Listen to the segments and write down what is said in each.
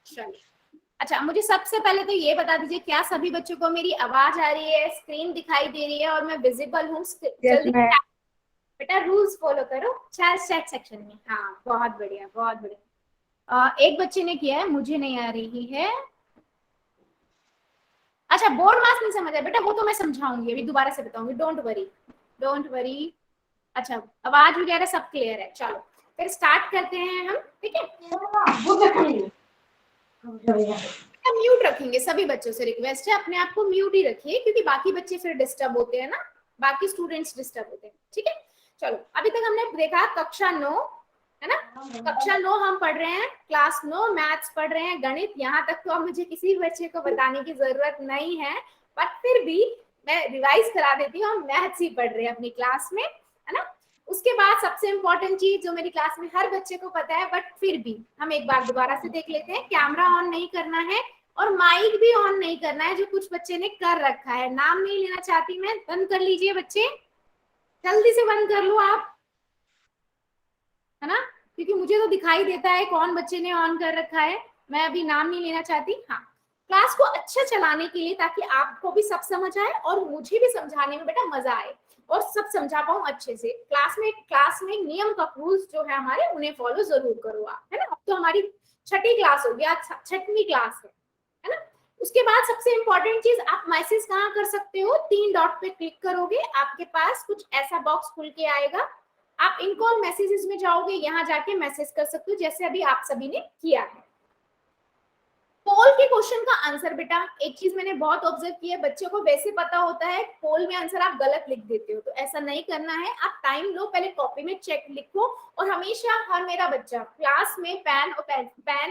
चलिए, अच्छा मुझे सबसे पहले तो ये बता दीजिए, क्या सभी बच्चों को मेरी आवाज आ रही है, स्क्रीन दिखाई दे रही है और मैं विजिबल हूँ? जल्दी बेटा रूल्स फॉलो करो चैट सेक्शन में। हाँ बहुत बढ़िया, बहुत बढ़िया। एक बच्चे ने किया है, मुझे नहीं आ रही है। अच्छा बोर्ड मास नहीं समझ आया बेटा, वो तो मैं समझाऊंगी, अभी दोबारा से बताऊंगी, डोंट वरी डोंट वरी। अच्छा आवाज वगैरह सब क्लियर है, चलो फिर स्टार्ट करते हैं हम, ठीक है? म्यूट रखेंगे, सभी बच्चों से रिक्वेस्ट है अपने आप को म्यूट ही रखिए, क्योंकि बाकी बच्चे फिर डिस्टर्ब होते हैं ना, बाकी स्टूडेंट्स डिस्टर्ब होते हैं, ठीक है? चलो अभी तक हमने देखा कक्षा 9 है ना, कक्षा 9 हम पढ़ रहे हैं, क्लास 9 मैथ्स पढ़ रहे हैं, गणित। यहाँ तक तो अब मुझे किसी बच्चे को बताने की जरूरत नहीं है, बट फिर भी मैं रिवाइज करा देती हूँ, हम मैथ्स ही पढ़ रहे हैं अपनी क्लास में, है ना? उसके बाद सबसे इंपॉर्टेंट चीज जो मेरी क्लास में हर बच्चे को पता है, बट फिर भी हम एक बार दोबारा से देख लेते हैं, कैमरा ऑन नहीं करना है और माइक भी ऑन नहीं करना है, जो कुछ बच्चे ने कर रखा है। नाम नहीं लेना चाहती मैं, बंद कर लीजिए बच्चे, जल्दी से बंद कर लो आप, है ना? क्योंकि मुझे तो दिखाई देता है कौन बच्चे ने ऑन कर रखा है, मैं अभी नाम नहीं लेना चाहती। हाँ, क्लास को अच्छा चलाने के लिए, ताकि आपको भी सब समझ आए और मुझे भी समझाने में बेटा मजा आए और सब समझा पाऊं अच्छे से, क्लास में नियम का रूल्स जो है हमारे, उन्हें फॉलो जरूर करो आप, है ना? अब तो हमारी छठी क्लास हो गया, 6वीं क्लास है ना? उसके बाद सबसे इंपॉर्टेंट चीज, आप मैसेज कहाँ कर सकते हो? 3 डॉट पे क्लिक करोगे, आपके पास कुछ ऐसा बॉक्स खुल के आएगा, आप इनकॉल मैसेजेस में जाओगे, यहाँ जाके मैसेज कर सकते हो, जैसे अभी आप सभी ने किया है। पोल के क्वेश्चन का आंसर बेटा, एक चीज मैंने बहुत ऑब्जर्व किया है, बच्चों को वैसे पता होता है, पोल में आंसर आप गलत लिख देते हो, तो ऐसा नहीं करना है। आप टाइम लो, पहले कॉपी में चेक लिखो, और हमेशा हर मेरा बच्चा क्लास में पेन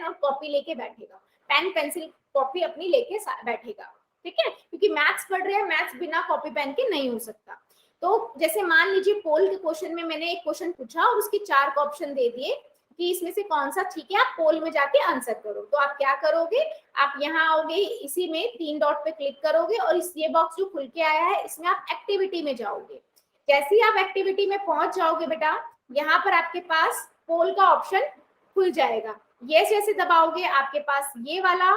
और कॉपी लेके बैठेगा, पेन पेंसिल कॉपी अपनी लेके बैठेगा, ठीक है? क्योंकि मैथ्स पढ़ रहे हैं, मैथ्स बिना कॉपी पेन के नहीं हो सकता। तो जैसे मान लीजिए पोल के क्वेश्चन में मैंने एक क्वेश्चन पूछा और उसके 4 ऑप्शन दे दिए कि इसमें से कौन सा ठीक है, आप पोल में जाके आंसर करो। तो आप क्या करोगे, आप यहाँ आओगे, इसी में 3 डॉट पे क्लिक करोगे और इस ये बॉक्स जो खुल के आया है, इसमें आप एक्टिविटी में जाओगे। जैसे ही आप एक्टिविटी में पहुंच जाओगे बेटा, यहाँ पर आपके पास पोल का ऑप्शन खुल जाएगा, ये जैसे दबाओगे आपके पास ये वाला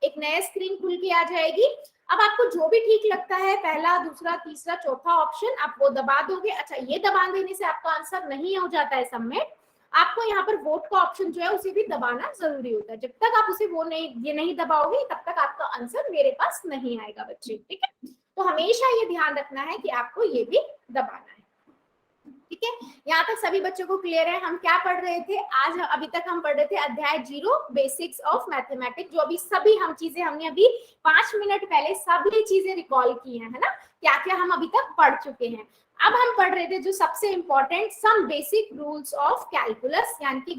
एक नया स्क्रीन खुल के आ जाएगी। अब आपको जो भी ठीक लगता है, पहला, दूसरा, तीसरा, चौथा ऑप्शन, आप वो दबा दोगे। अच्छा, ये दबा देने से आपका आंसर नहीं हो जाता है सबमिट, आपको यहाँ पर वोट का ऑप्शन जो है उसे भी दबाना जरूरी होता है। जब तक आप उसे ये नहीं दबाओगे, तब तक आपका आंसर मेरे पास नहीं आएगा बच्चे, ठीक है? तो हमेशा ये ध्यान रखना है कि आपको ये भी दबाना है, ठीक है? यहाँ तक सभी बच्चों को क्लियर है? हम क्या पढ़ रहे थे आज? अभी तक हम पढ़ रहे थे अध्याय 0 बेसिक्स ऑफ मैथमेटिक्स, जो अभी सभी हम चीजें हमने अभी 5 मिनट पहले सभी चीजें रिकॉल की हैं, है ना? क्या क्या हम अभी तक पढ़ चुके हैं। अब हम पढ़ रहे थे जो सबसे important, some basic rules of calculus, यानी कि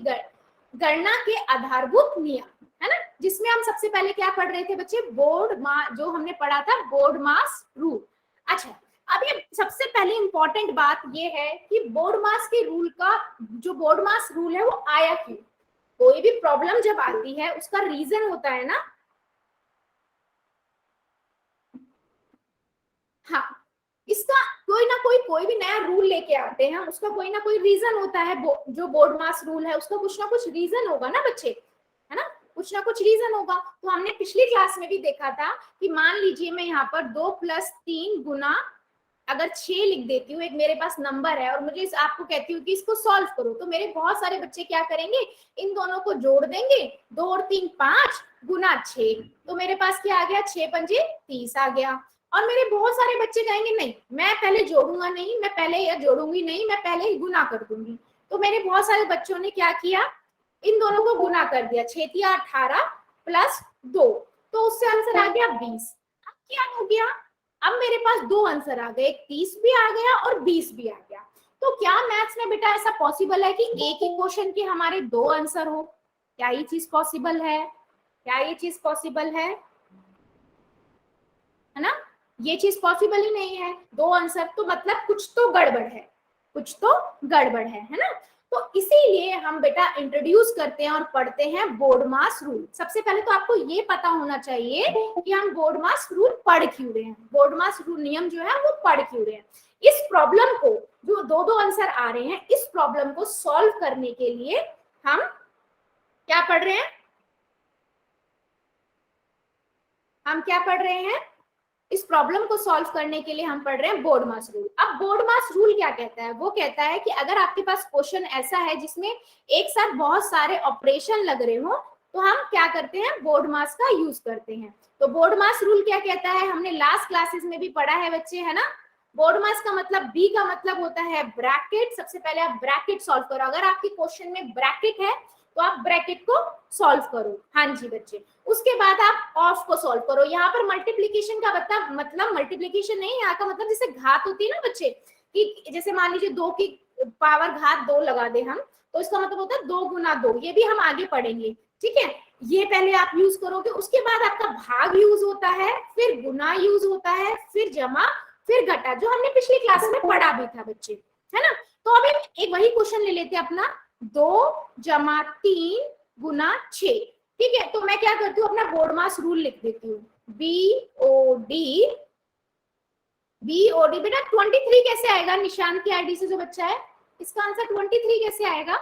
गणना के आधारभूत नियम, है ना? जिसमें हम सबसे पहले क्या पढ़ रहे थे बच्चे? जो हमने पढ़ा था बोर्ड मास रूल। अच्छा, अब ये सबसे पहले इंपॉर्टेंट बात ये है कि बोर्ड मास के रूल का, जो बोर्ड मास रूल है वो आया क्यों? कोई भी प्रॉब्लम जब आती है उसका रीजन होता है ना। हाँ, इसका कोई भी नया रूल लेके आते हैं, उसका कोई ना कोई रीजन होता है। जो बोर्ड मास रूल है उसका कुछ ना कुछ रीजन होगा ना बच्चे, है ना? कुछ ना कुछ रीजन होगा। तो हमने पिछली क्लास में भी देखा था कि मान लीजिए मैं यहाँ पर 2 + 3 गुना अगर 6 लिख देती हूँ, एक मेरे पास नंबर है और मुझे आपको कहती हूँ कि इसको सॉल्व करो, तो मेरे बहुत सारे बच्चे क्या करेंगे, इन दोनों को जोड़ देंगे, 2 और 3 5 गुना 6, तो मेरे पास क्या आ गया, 6 पंजे 30 आ गया। और मेरे बहुत सारे बच्चे कहेंगे नहीं, मैं पहले जोड़ूंगा नहीं, मैं पहले या जोड़ूंगी नहीं, मैं पहले ही गुना कर दूंगी। तो मेरे बहुत सारे बच्चों ने क्या किया, इन दोनों को गुना कर दिया, 6 × 18 + 2, तो उससे आंसर आ गया 20। अब क्या हो गया, अब मेरे पास 2 आंसर आ गए, एक 30 भी आ गया और 20 भी आ गया। तो क्या मैथ्स में बेटा ऐसा पॉसिबल है कि एक ही क्वेश्चन के हमारे 2 आंसर हो? क्या ये चीज पॉसिबल है? क्या ये चीज पॉसिबल है ना? ये चीज पॉसिबल ही नहीं है। 2 आंसर तो मतलब कुछ तो गड़बड़ है, कुछ तो गड़बड़ है ना? तो इसीलिए हम बेटा इंट्रोड्यूस करते हैं और पढ़ते हैं बोर्ड मास रूल। सबसे पहले तो आपको ये पता होना चाहिए कि हम बोर्ड मास रूल पढ़ क्यों रहे हैं, बोर्ड मास रूल नियम जो है वो पढ़ क्यों रहे हैं। इस प्रॉब्लम को, जो दो दो आंसर आ रहे हैं, इस प्रॉब्लम को सॉल्व करने के लिए हम क्या पढ़ रहे हैं, हम क्या पढ़ रहे हैं, इस प्रॉब्लम को सॉल्व करने के लिए हम पढ़ रहे हैं बोर्डमास रूल। अब बोर्डमास रूल क्या कहता है, वो कहता है कि अगर आपके पास क्वेश्चन ऐसा है जिसमें एक साथ बहुत सारे ऑपरेशन लग रहे हो, तो हम क्या करते हैं, बोर्डमास का यूज करते हैं। तो बोर्डमास रूल क्या कहता है, हमने लास्ट क्लासेस में भी पढ़ा है बच्चे, है ना। बोर्डमास का मतलब, बी का मतलब होता है ब्रैकेट। सबसे पहले आप ब्रैकेट सॉल्व करो, अगर आपके क्वेश्चन में ब्रैकेट है तो आप ब्रैकेट को सॉल्व करो, हाँ जी बच्चे। उसके बाद आप ऑफ को सॉल्व करो। यहाँ पर मल्टीप्लीकेशन का मतलब मल्टीप्लीकेशन नहीं, यहाँ का मतलब जैसे घात होती है ना बच्चे, कि जैसे मान लीजिए 2 की पावर घात 2 लगा दे हम, तो इसका मतलब होता है 2 गुना 2। ये भी हम आगे पढ़ेंगे, ठीक है। ये पहले आप यूज करोगे, उसके बाद आपका भाग यूज होता है, फिर गुना यूज होता है, फिर जमा, फिर घटा, जो हमने पिछली क्लास में पढ़ा भी था बच्चे, है ना। तो अभी एक वही क्वेश्चन ले लेते हैं अपना, 2 जमा 3 गुना 6, ठीक है। तो मैं क्या करती हूँ, अपना बोर्डमास रूल लिख देती हूँ, BOD। बेटा 23 कैसे आएगा, निशान की आईडी से जो बच्चा है, इसका आंसर 23 कैसे आएगा।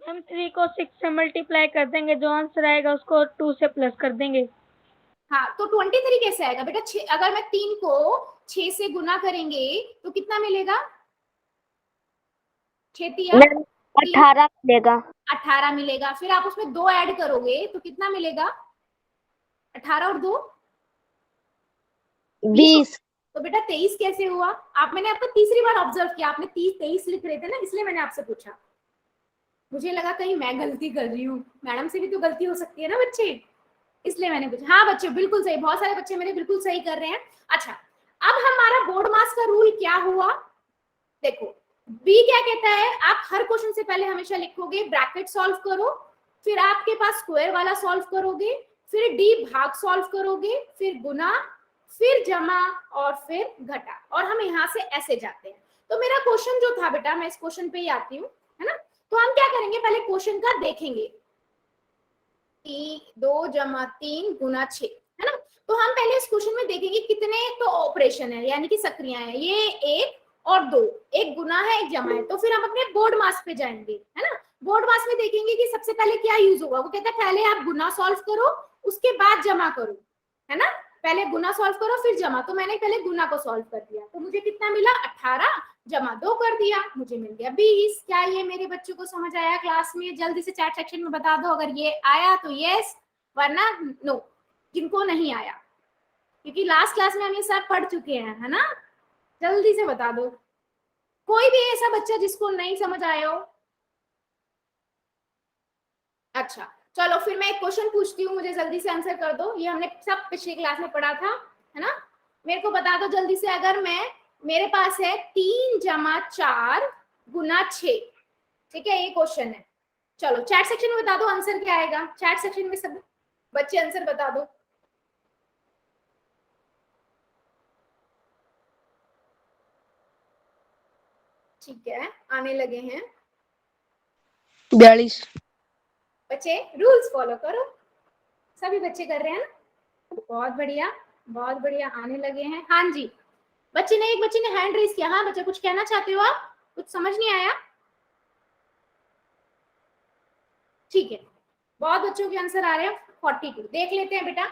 हम 3 को 6 से मल्टीप्लाई कर देंगे, जो आंसर आएगा उसको 2 से प्लस कर देंगे। हाँ, तो 23 कैसे आएगा बेटा, अगर मैं 3 को 6 से गुना करेंगे तो कितना मिलेगा, 18 मिलेगा। 18 मिलेगा। फिर आप उसमें 2 ऐड करोगे तो कितना मिलेगा, 18 और 2 20। तो बेटा 23 कैसे हुआ। मैंने आपको तीसरी बार ऑब्जर्व किया, आपने 23 लिख रहे थे ना, इसलिए मैंने आपसे पूछा। मुझे लगा कहीं मैं गलती कर रही हूँ, मैडम से भी तो गलती हो सकती है ना बच्चे, इसलिए मैंने पूछा। हाँ बच्चे बिल्कुल सही, बहुत सारे बच्चे मेरे बिल्कुल सही कर रहे हैं। अच्छा, अब हमारा बोर्डमास का रूल क्या हुआ, देखो बी क्या कहता है, आप हर क्वेश्चन से पहले हमेशा लिखोगे ब्रैकेट सॉल्व करो, फिर आपके पास स्क्वायर वाला सॉल्व करोगे, फिर डी भाग सॉल्व करोगे, फिर गुना, फिर जमा और फिर घटा, और हम यहाँ से ऐसे जाते हैं। तो मेरा क्वेश्चन जो था बेटा, मैं इस क्वेश्चन पे ही आती हूँ, है ना। तो हम क्या करेंगे, पहले क्वेश्चन का देखेंगे, 2 जमा 3 गुना 6, है ना। तो हम पहले इस क्वेश्चन में देखेंगे कितने तो ऑपरेशन है, यानी कि सक्रियाएं हैं, ये 1 और 2, एक गुना है एक जमा है। तो फिर हम अपने बोर्ड मास पे जाएंगे, है ना। बोर्ड मास में देखेंगे कि सबसे पहले क्या यूज होगा, वो कहता है पहले आप गुना सॉल्व करो, उसके बाद जमा करो, है ना। पहले गुना सॉल्व करो फिर जमा। तो मैंने पहले गुना को सॉल्व कर दिया, तो मुझे कितना मिला, 18, जमा 2 कर दिया, मुझे मिल गया 20। क्या ये मेरे बच्चों को समझ आया क्लास में, जल्दी से चैट सेक्शन में बता दो, अगर ये आया तो यस, वरना नो, जिनको नहीं आया, क्योंकि लास्ट क्लास में हम ये सब पढ़ चुके हैं, है ना। जल्दी से बता दो, कोई भी ऐसा बच्चा जिसको नहीं समझ आया हो। अच्छा चलो, फिर मैं एक क्वेश्चन पूछती हूँ, मुझे जल्दी से आंसर कर दो, ये हमने सब पिछली क्लास में पढ़ा था, है ना। मेरे को बता दो जल्दी से, अगर मेरे पास है 3 जमा 4 गुना 6, ठीक है, ये क्वेश्चन है। चलो चैट सेक्शन में बता दो आंसर क्या आएगा, चैट सेक्शन में सब बच्चे आंसर बता दो। ठीक है, आने लगे हैं 42। बच्चे, रूल्स फॉलो करो, सभी बच्चे कर रहे हैं ना, बहुत बढ़िया बहुत बढ़िया, आने लगे हैं। हाँ जी, एक बच्चे ने हैंड रेज किया। हाँ बच्चा, कुछ कहना चाहते हो आप, कुछ समझ नहीं आया, ठीक है। बहुत बच्चों के आंसर आ रहे हैं, 42 देख लेते हैं बेटा।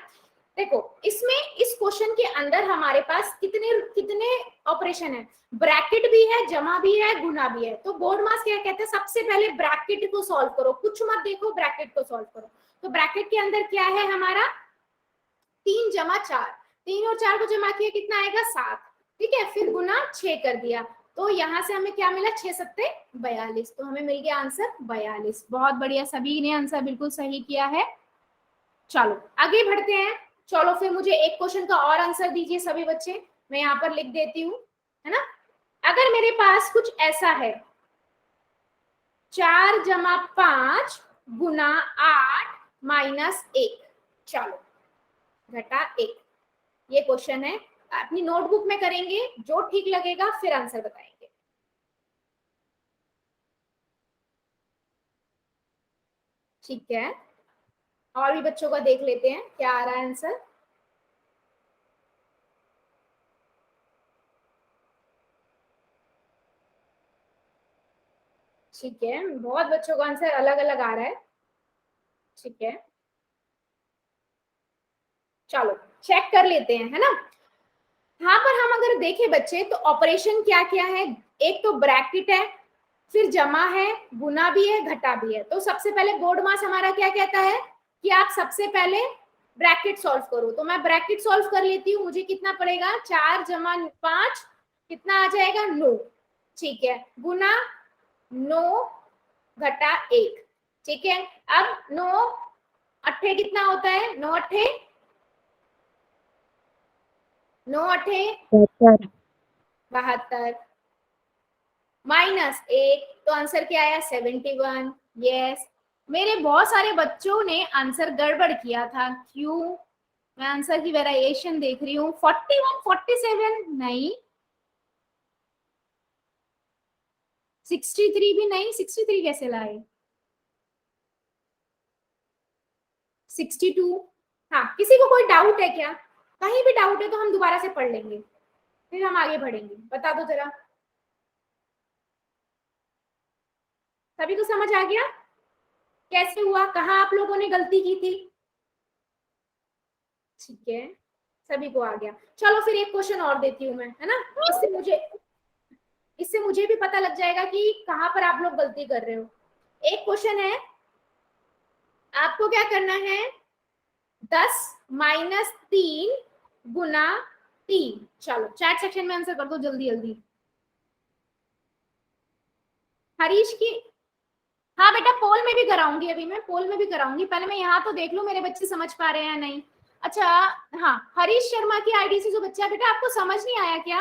देखो इसमें, इस क्वेश्चन के अंदर हमारे पास कितने कितने ऑपरेशन है, ब्रैकेट भी है, जमा भी है, गुना भी है। तो बोर्ड मास क्या कहते हैं, सबसे पहले ब्रैकेट को सॉल्व करो, कुछ मत देखो, ब्रैकेट को सॉल्व करो। तो ब्रैकेट के अंदर क्या है हमारा, 3 जमा 4, 3 और 4 को जमा किया कितना आएगा, 7, ठीक है। फिर गुना 6 कर दिया, तो यहाँ से हमें क्या मिला, 6 सत्ते 42, तो हमें मिल गया आंसर 42। बहुत बढ़िया, सभी ने आंसर बिल्कुल सही किया है। चलो आगे बढ़ते हैं। चलो फिर मुझे एक क्वेश्चन का और आंसर दीजिए सभी बच्चे, मैं यहाँ पर लिख देती हूँ, है ना। अगर मेरे पास कुछ ऐसा है, 4 जमा 5 गुना 8 माइनस 1, चलो घटा 1, ये क्वेश्चन है। अपनी नोटबुक में करेंगे, जो ठीक लगेगा फिर आंसर बताएंगे। ठीक है, और भी बच्चों का देख लेते हैं क्या आ रहा है आंसर। ठीक है, बहुत बच्चों का आंसर अलग अलग आ रहा है। ठीक है, चलो चेक कर लेते हैं, है ना। यहाँ पर हम अगर देखें बच्चे तो ऑपरेशन क्या क्या है, एक तो ब्रैकेट है, फिर जमा है, गुना भी है, घटा भी है। तो सबसे पहले बोर्ड मास हमारा क्या कहता है कि आप सबसे पहले ब्रैकेट सॉल्व करो। तो मैं ब्रैकेट सॉल्व कर लेती हूँ। मुझे कितना पड़ेगा, 4 जमा 5 कितना आ जाएगा, 9। ठीक है, गुना 9 घटा 1। ठीक है, अब 9 अट्ठे कितना होता है, 9 अट्ठे 72 माइनस 1, तो आंसर क्या आया 71। यस, मेरे बहुत सारे बच्चों ने आंसर गड़बड़ किया था, क्यों, मैं आंसर की वेरिएशन देख रही हूँ। 41 47 नहीं, 63 भी नहीं, 63 कैसे लाए, 62। हाँ, किसी को कोई डाउट है क्या, कहीं भी डाउट है तो हम दोबारा से पढ़ लेंगे, फिर हम आगे बढ़ेंगे। बता दो जरा, सभी को समझ आ गया कैसे हुआ, कहाँ आप लोगों ने गलती की थी। ठीक है, सभी को आ गया। चलो फिर एक क्वेश्चन और देती हूँ मैं, है ना, इससे मुझे भी पता लग जाएगा कि कहाँ पर आप लोग गलती कर रहे हो। एक क्वेश्चन है, आपको क्या करना है, 10 माइनस 3 गुना 3। चलो चैट सेक्शन में आंसर कर दो जल्दी जल्दी। हरीश की, हाँ बेटा पोल में भी कराऊंगी, अभी मैं पोल में भी कराऊंगी, पहले मैं यहाँ तो देख लूं मेरे बच्चे समझ पा रहे हैं या नहीं। अच्छा, हाँ, हरीश शर्मा की आईडी से जो बच्चा है, बेटा आपको समझ नहीं आया क्या,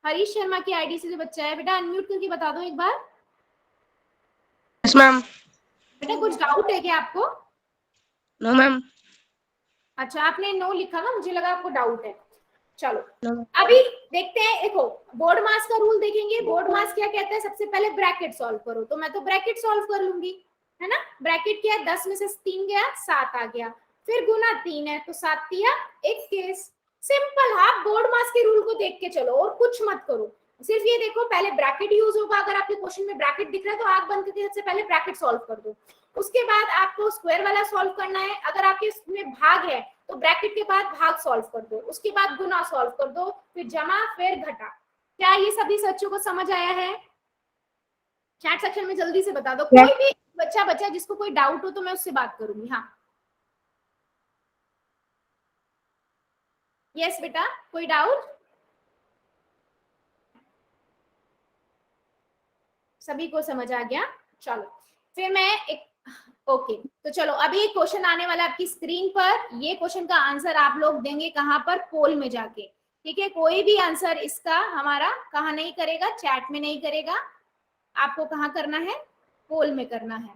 हरीश शर्मा की आईडी से जो बच्चा है, बेटा अनम्यूट करके बता दो एक बार। Yes ma'am. बेटा कुछ डाउट है क्या आपको। No ma'am. अच्छा, आपने नो लिखा ना, मुझे लगा आपको डाउट है। चलो नो। अभी देखते हैं, देखो बोर्ड मास का रूल देखेंगे। बोर्ड मास क्या कहता है, सबसे पहले ब्रैकेट सॉल्व करो, तो मैं तो ब्रैकेट सॉल्व कर लूंगी, है ना। ब्रैकेट क्या है, 10 में से 3 गया 7 आ गया, फिर गुना 3 है तो 7 तिया 21। सिंपल, आप बोर्ड मास के रूल को देख के चलो और कुछ मत करो, सिर्फ ये देखो पहले ब्रैकेट यूज होगा। अगर आपके क्वेश्चन में ब्रैकेट दिख रहा है तो आंख बंद करके सबसे पहले ब्रैकेट सॉल्व कर दो। उसके बाद आपको स्क्वायर वाला सॉल्व करना है। अगर आपके इसमें भाग है तो ब्रैकेट के बाद भाग सॉल्व कर दो, उसके बाद गुना सॉल्व कर दो, फिर जमा, फिर घटा। क्या ये सभी बच्चों को समझ आया है, चैट सेक्शन में जल्दी से बता दो। कोई भी बच्चा जिसको कोई डाउट हो तो मैं उससे बात करूंगी। हाँ यस बेटा, कोई डाउट, सभी को समझ आ गया। चलो फिर मैं एक, ओके तो चलो अभी एक क्वेश्चन आने वाला है आपकी स्क्रीन पर। ये क्वेश्चन का आंसर आप लोग देंगे कहां पर, पोल में जाके। ठीक है, कोई भी आंसर इसका हमारा कहा नहीं करेगा, चैट में नहीं करेगा, आपको कहाँ करना है, पोल में करना है।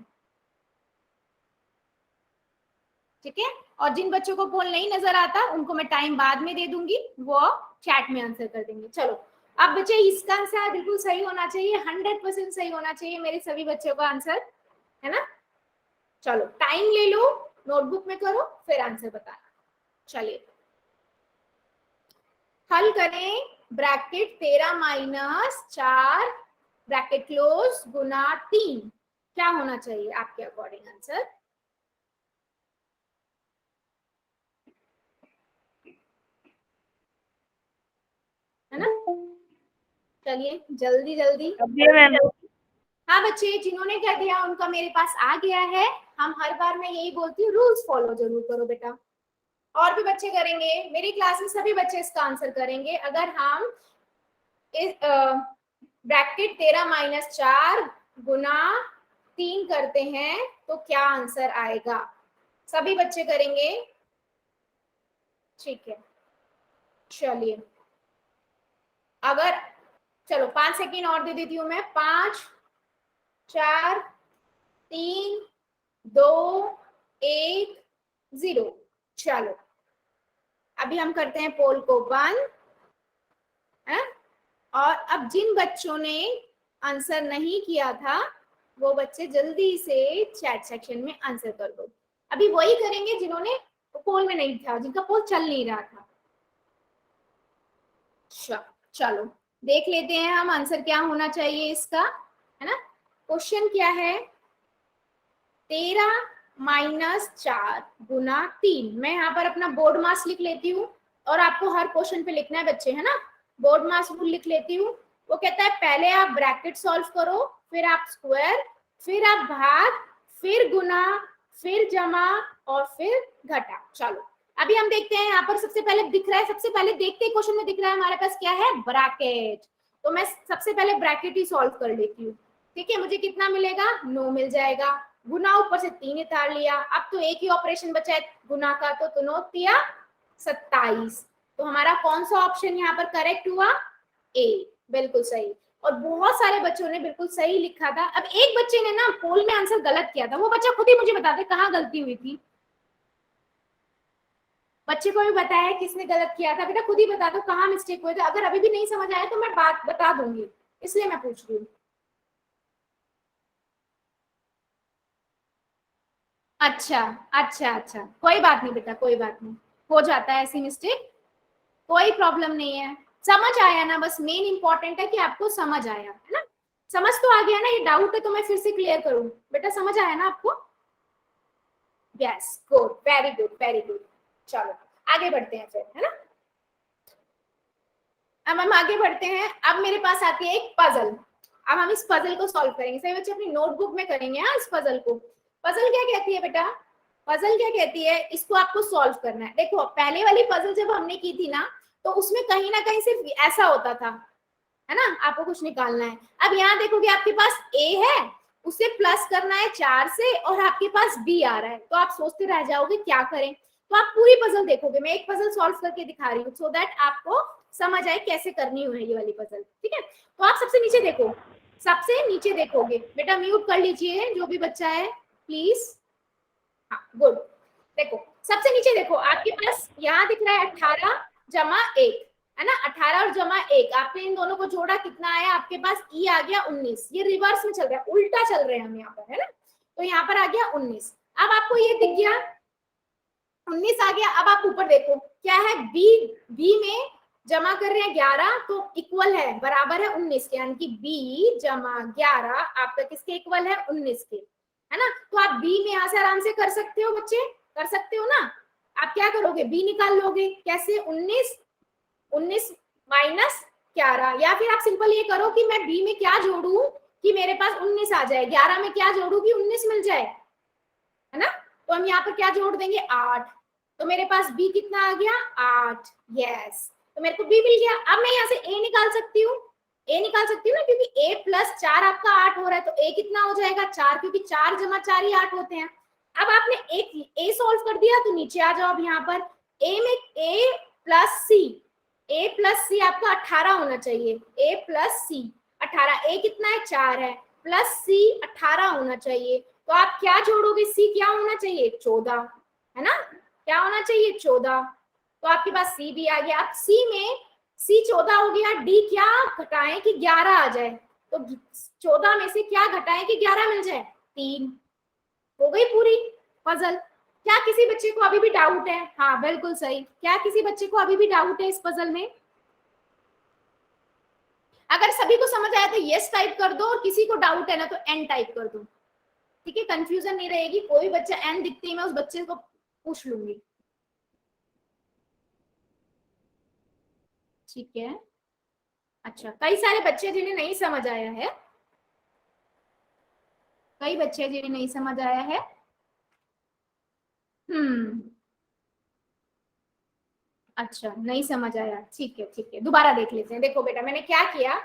ठीक है, और जिन बच्चों को पोल नहीं नजर आता उनको मैं टाइम बाद में दे दूंगी, वो चैट में आंसर कर देंगे। चलो अब बच्चे इसका आंसर बिल्कुल सही होना चाहिए, 100% सही होना चाहिए मेरे सभी बच्चों का आंसर, है ना। चलो टाइम ले लो, नोटबुक में करो, फिर आंसर बताना। चलिए हल करें, ब्रैकेट 13 माइनस 4 ब्रैकेट क्लोज गुना 3, क्या होना चाहिए आपके अकॉर्डिंग आंसर, है ना। चलिए जल्दी जल्दी, हाँ बच्चे जिन्होंने कर दिया उनका मेरे पास आ गया है। हम हर बार मैं यही बोलती हूँ, रूल्स फॉलो जरूर करो बेटा। और भी बच्चे करेंगे, मेरी क्लास में सभी बच्चे इसका आंसर करेंगे। अगर हम इस ब्रैकेट 13 माइनस 4 गुना 3 करते हैं तो क्या आंसर आएगा, सभी बच्चे करेंगे। ठीक है, चलिए अगर, चलो 5 सेकेंड और दे देती हूँ मैं, 5 4 3 2 1 0। चलो अभी हम करते हैं पोल को बंद, है? और अब जिन बच्चों ने आंसर नहीं किया था वो बच्चे जल्दी से चैट सेक्शन में आंसर कर दो। अभी वही करेंगे जिन्होंने पोल में नहीं था, जिनका पोल चल नहीं रहा था। चलो देख लेते हैं हम आंसर क्या होना चाहिए इसका, है ना। क्वेश्चन क्या है, 13 - 4 गुना 3। मैं यहाँ पर अपना बोर्ड मास लिख लेती हूँ और आपको हर क्वेश्चन पे लिखना है बच्चे, है ना। बोर्ड मास रूल लिख लेती हूँ। वो कहता है पहले आप ब्रैकेट सॉल्व करो, फिर आप स्क्वायर, फिर आप भाग, फिर गुना, फिर जमा और फिर घटा। चलो अभी हम देखते हैं, यहाँ पर सबसे पहले दिख रहा है, सबसे पहले देखते हैं क्वेश्चन में दिख रहा है हमारे पास क्या है, ब्रैकेट। तो मैं सबसे पहले ब्रैकेट ही सॉल्व कर लेती हूँ। ठीक है, मुझे कितना मिलेगा, 9 मिल जाएगा। गुना ऊपर से 3 उतार लिया, अब तो एक ही ऑपरेशन बचा है गुना का, तो 9 तिया 27। तो हमारा कौन सा ऑप्शन यहाँ पर करेक्ट हुआ, ए, बिल्कुल सही। और बहुत सारे बच्चों ने बिल्कुल सही लिखा था। अब एक बच्चे ने ना पोल में आंसर गलत किया था, वो बच्चा खुद ही मुझे बता दे कहाँ गलती हुई थी। बच्चे को भी बताया किसने गलत किया था, बेटा खुद ही बता दो कहाँ मिस्टेक हुए थे। अगर अभी भी नहीं समझ आया तो मैं बात बता दूंगी, इसलिए मैं पूछ रही हूँ। अच्छा अच्छा अच्छा, कोई बात नहीं बेटा, कोई बात नहीं, हो जाता है ऐसी मिस्टेक, कोई प्रॉब्लम नहीं है। समझ आया ना, बस मेन इंपॉर्टेंट है कि आपको समझ आया, है ना। समझ तो आ गया ना, ये डाउट है तो मैं फिर से क्लियर करूं, बेटा समझ आया ना आपको। Yes good, very good very good. चलो आगे बढ़ते हैं फिर, है ना। अब हम आगे बढ़ते हैं। अब मेरे पास आती है एक पजल। अब हम इस पजल को सॉल्व करेंगे, सही बच्चे अपनी नोटबुक में करेंगे। हाँ, इस पजल को, पजल क्या कहती है बेटा, पजल क्या कहती है, इसको आपको सॉल्व करना है। देखो पहले वाली पजल जब हमने की थी ना, तो उसमें कहीं ना कहीं सिर्फ ऐसा होता था, है ना, आपको कुछ निकालना है। अब यहाँ देखोगे आपके पास ए है, उसे प्लस करना है 4 से, और आपके पास बी आ रहा है, तो आप सोचते रह जाओगे क्या करें। तो आप पूरी पजल देखोगे, मैं एक पजल सॉल्व करके दिखा रही हूँ सो दैट आपको समझ आए कैसे करनी है ये वाली पजल। ठीक है, तो आप सबसे नीचे देखो, सबसे नीचे देखोगे बेटा, म्यूट कर लीजिए जो भी बच्चा है प्लीज। हाँ गुड, देखो सबसे नीचे देखो, आपके पास यहाँ दिख रहा है 18 जमा 1, है ना। 18 और जमा 1, आपने इन दोनों को जोड़ा, कितना आया आपके पास, ई आ गया 19। ये रिवर्स में चल रहा है, उल्टा चल रहे हैं हम यहाँ पर, है ना। तो यहाँ पर आ गया 19। अब आपको ये दिख गया 19 आ गया। अब आप ऊपर देखो क्या है, बी में जमा कर रहे हैं 11, तो इक्वल है, बराबर है 19 के, यानी कि बी जमा 11 आपका किसके इक्वल है, 19 के, है ना। तो आप बी में यहाँ से आराम से कर सकते हो बच्चे, कर सकते हो ना। आप क्या करोगे, बी निकाल लोगे, कैसे, 19 माइनस 11, या फिर आप सिंपल ये करो कि मैं बी में क्या जोड़ू कि मेरे पास 19 आ जाए, 11 में क्या जोड़ू कि 19 मिल जाए, है ना। तो हम यहाँ पर क्या जोड़ देंगे, 8, तो मेरे पास बी कितना आ गया, 8, यस, तो मेरे को बी मिल गया। अब मैं यहाँ से ए निकाल सकती हूँ, ए निकाल सकती हूँ ना, क्योंकि ए प्लस 4 आपका 8 हो रहा है, तो ए कितना हो जाएगा, 4, क्योंकि 4 जमा 4 ही 8 होते हैं। अब आपने एक ए सॉल्व कर दिया, तो नीचे आ जाओ। अब यहाँ पर ए में ए प्लस सी आपका 18 होना चाहिए, ए प्लस सी 18, ए कितना है, 4 है, प्लस सी 18 होना चाहिए। तो आप क्या जोड़ोगे, सी क्या होना चाहिए, 14, है ना, क्या होना चाहिए, 14। तो आपके पास सी भी आ गया। अब सी में सी 14 हो गया, डी क्या घटाएं कि 11 आ जाए, तो 14 में से क्या घटाएं कि 11 मिल जाए, 3। हो गई पूरी पजल। क्या किसी बच्चे को अभी भी डाउट है, हाँ बिल्कुल सही, क्या किसी बच्चे को अभी भी डाउट है इस पजल में। अगर सभी को समझ आया तो यस टाइप कर दो, और किसी को डाउट है ना तो एन टाइप कर दो, ठीक है, कंफ्यूजन नहीं रहेगी। कोई बच्चा एन दिखते ही मैं उस बच्चे को पूछ लूंगी, ठीक है। अच्छा, कई सारे बच्चे जिन्हें नहीं समझ आया है, कई बच्चे जिन्हें नहीं समझ आया है। अच्छा नहीं समझ आया, ठीक है ठीक है, दोबारा देख लेते हैं। देखो बेटा मैंने क्या किया,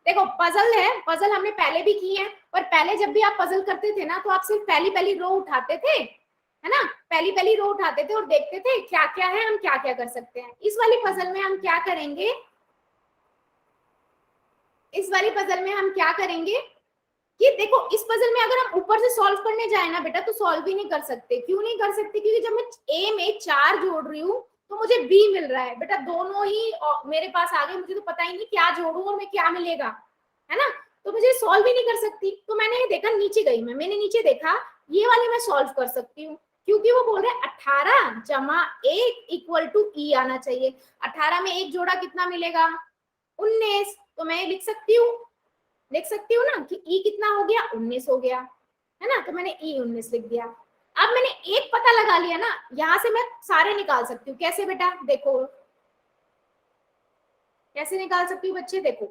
देखो पजल है, पजल हमने पहले भी की है, पर पहले जब भी आप पजल करते थे ना, तो आप सिर्फ पहली पहली रो उठाते थे, है ना, पहली पहली रो उठाते थे और देखते थे क्या क्या है, हम क्या क्या कर सकते हैं। इस वाली पजल में हम क्या करेंगे, इस वाली पजल में हम क्या करेंगे कि देखो इस पजल में अगर हम ऊपर से सॉल्व करने जाए ना बेटा, तो सॉल्व ही नहीं कर सकते। क्यों नहीं कर सकते, क्योंकि जब मैं ए में 4 जोड़ रही हूँ तो मुझे बी मिल रहा है बेटा, दोनों ही मेरे पास आ गए, मुझे तो पता ही नहीं क्या जोड़ू और मैं क्या मिलेगा, है ना। तो मुझे सॉल्व ही नहीं कर सकती। तो मैंने ये देखा, नीचे गई मैंने नीचे देखा ये वाली मैं सॉल्व कर सकती हूँ, क्योंकि वो बोल रहे 18 जमा 1 इक्वल टू ई आना चाहिए। 18 में 1 जोड़ा कितना मिलेगा? 19। तो मैं लिख सकती हूँ ना कि ई कितना हो गया? 19 हो गया, है ना। तो मैंने ई 19 लिख दिया। अब मैंने एक पता लगा लिया ना, यहां से मैं सारे निकाल सकती हूँ। कैसे बेटा? देखो कैसे निकाल सकती हूँ बच्चे, देखो।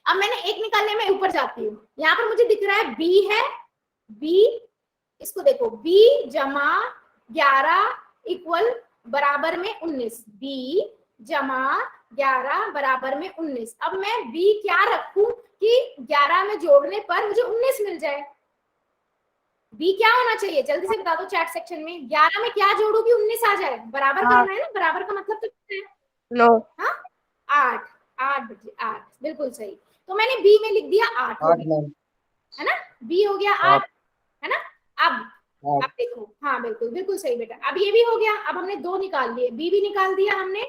अब मैंने एक निकालने में ऊपर जाती हूँ, यहाँ पर मुझे दिख रहा है बी है, बी, इसको देखो, b जमा 11 इक्वल बराबर में 19, b जमा 11 बराबर में 19। अब मैं b क्या रखूं कि 11 में जोड़ने पर मुझे 19 मिल जाए? b क्या होना चाहिए? जल्दी से बता दो चैट सेक्शन में। 11 में क्या जोड़ू कि 19 आ जाए? बराबर करना है ना, बराबर का मतलब तो क्या है? नो। हाँ, 8 8 बच्चे 8, बिल्कुल सही। तो मैंने b में लिख दिया 8 हो गया, है ना, b हो गया 8, है ना। अब देखो, हाँ बिल्कुल बिल्कुल सही बेटा। अब ये भी हो गया। अब हमने 2 निकाल लिए, b भी निकाल दिया हमने,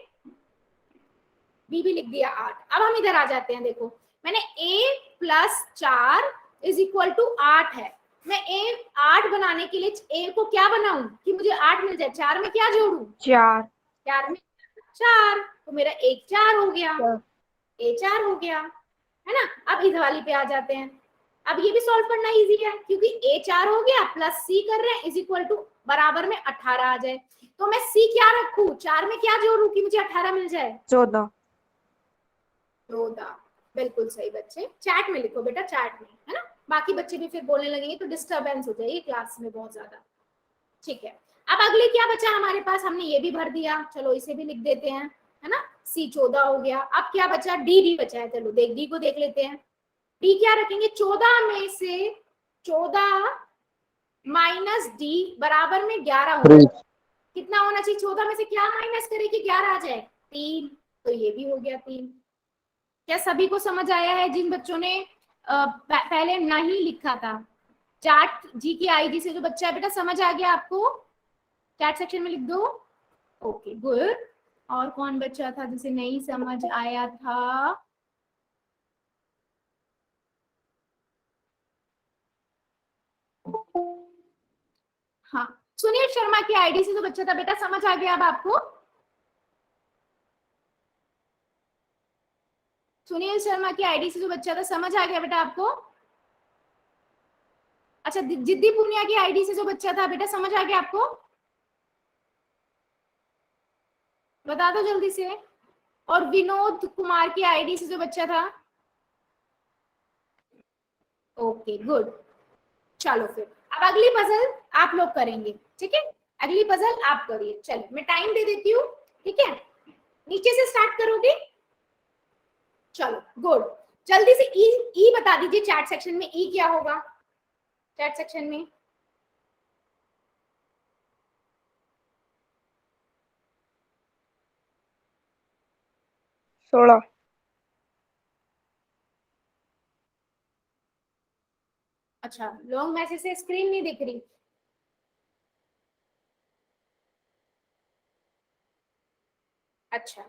b भी लिख दिया 8। अब हम इधर आ जाते हैं। देखो मैंने a plus 4 is equal to 8 है। मैं a 8 बनाने के लिए a को क्या बनाऊं कि मुझे 8 मिल जाए? 4 में क्या जोड़ू? 4। 4 में 4, तो मेरा 1 4 हो गया, a 4 हो गया, है ना। अब इस वाली पे आ जाते हैं। अब ये भी सॉल्व करना इजी है, क्योंकि a 4 हो गया प्लस c कर रहे हैं इज इक्वल टू बराबर में 18 आ जाए। तो मैं c क्या रखूं? 4 में क्या जोड़ू कि मुझे 18 मिल जाए? 14। 14, बिल्कुल सही बच्चे। चैट में लिखो बेटा, चैट में, है ना। बाकी बच्चे भी फिर बोलने लगेंगे तो डिस्टर्बेंस हो जाएगी क्लास में बहुत ज्यादा। ठीक है, अब अगले क्या बचा हमारे पास? हमने ये भी भर दिया, चलो इसे भी लिख देते हैं, है ना। c 14 हो गया। अब क्या बचा? d बचा है। चलो d को देख लेते हैं। d क्या रखेंगे? 14 में से 14 माइनस d बराबर में 11 होगा। कितना होना चाहिए? 14 में से क्या माइनस करे कि 11 आ जाए? 3। तो ये भी हो गया 3। क्या सभी को समझ आया है? जिन बच्चों ने पहले नहीं लिखा था, चैट जी की आईडी से जो बच्चा है बेटा, समझ आ गया आपको? चैट सेक्शन में लिख दो। Okay good. और कौन बच्चा था जिसे नहीं समझ आया था? हाँ, सुनील शर्मा की आईडी से जो बच्चा था बेटा, समझ आ गया अब आपको? सुनील शर्मा की आईडी से जो बच्चा था, समझ आ गया बेटा आपको? अच्छा, जिद्दी पूनिया की आईडी से जो बच्चा था बेटा, समझ आ गया आपको? बता दो जल्दी से। और विनोद कुमार की आईडी से जो बच्चा था? Okay good. चलो फिर अब अगली पजल आप लोग करेंगे, ठीक है। अगली पजल आप करिए। चलो मैं टाइम दे देती हूँ, ठीक है। नीचे से स्टार्ट करोगे? चलो गुड। जल्दी से ई बता दीजिए चैट सेक्शन में। ई क्या होगा चैट सेक्शन में? सोलह। अच्छा, लॉन्ग मैसेज से स्क्रीन नहीं दिख रही। अच्छा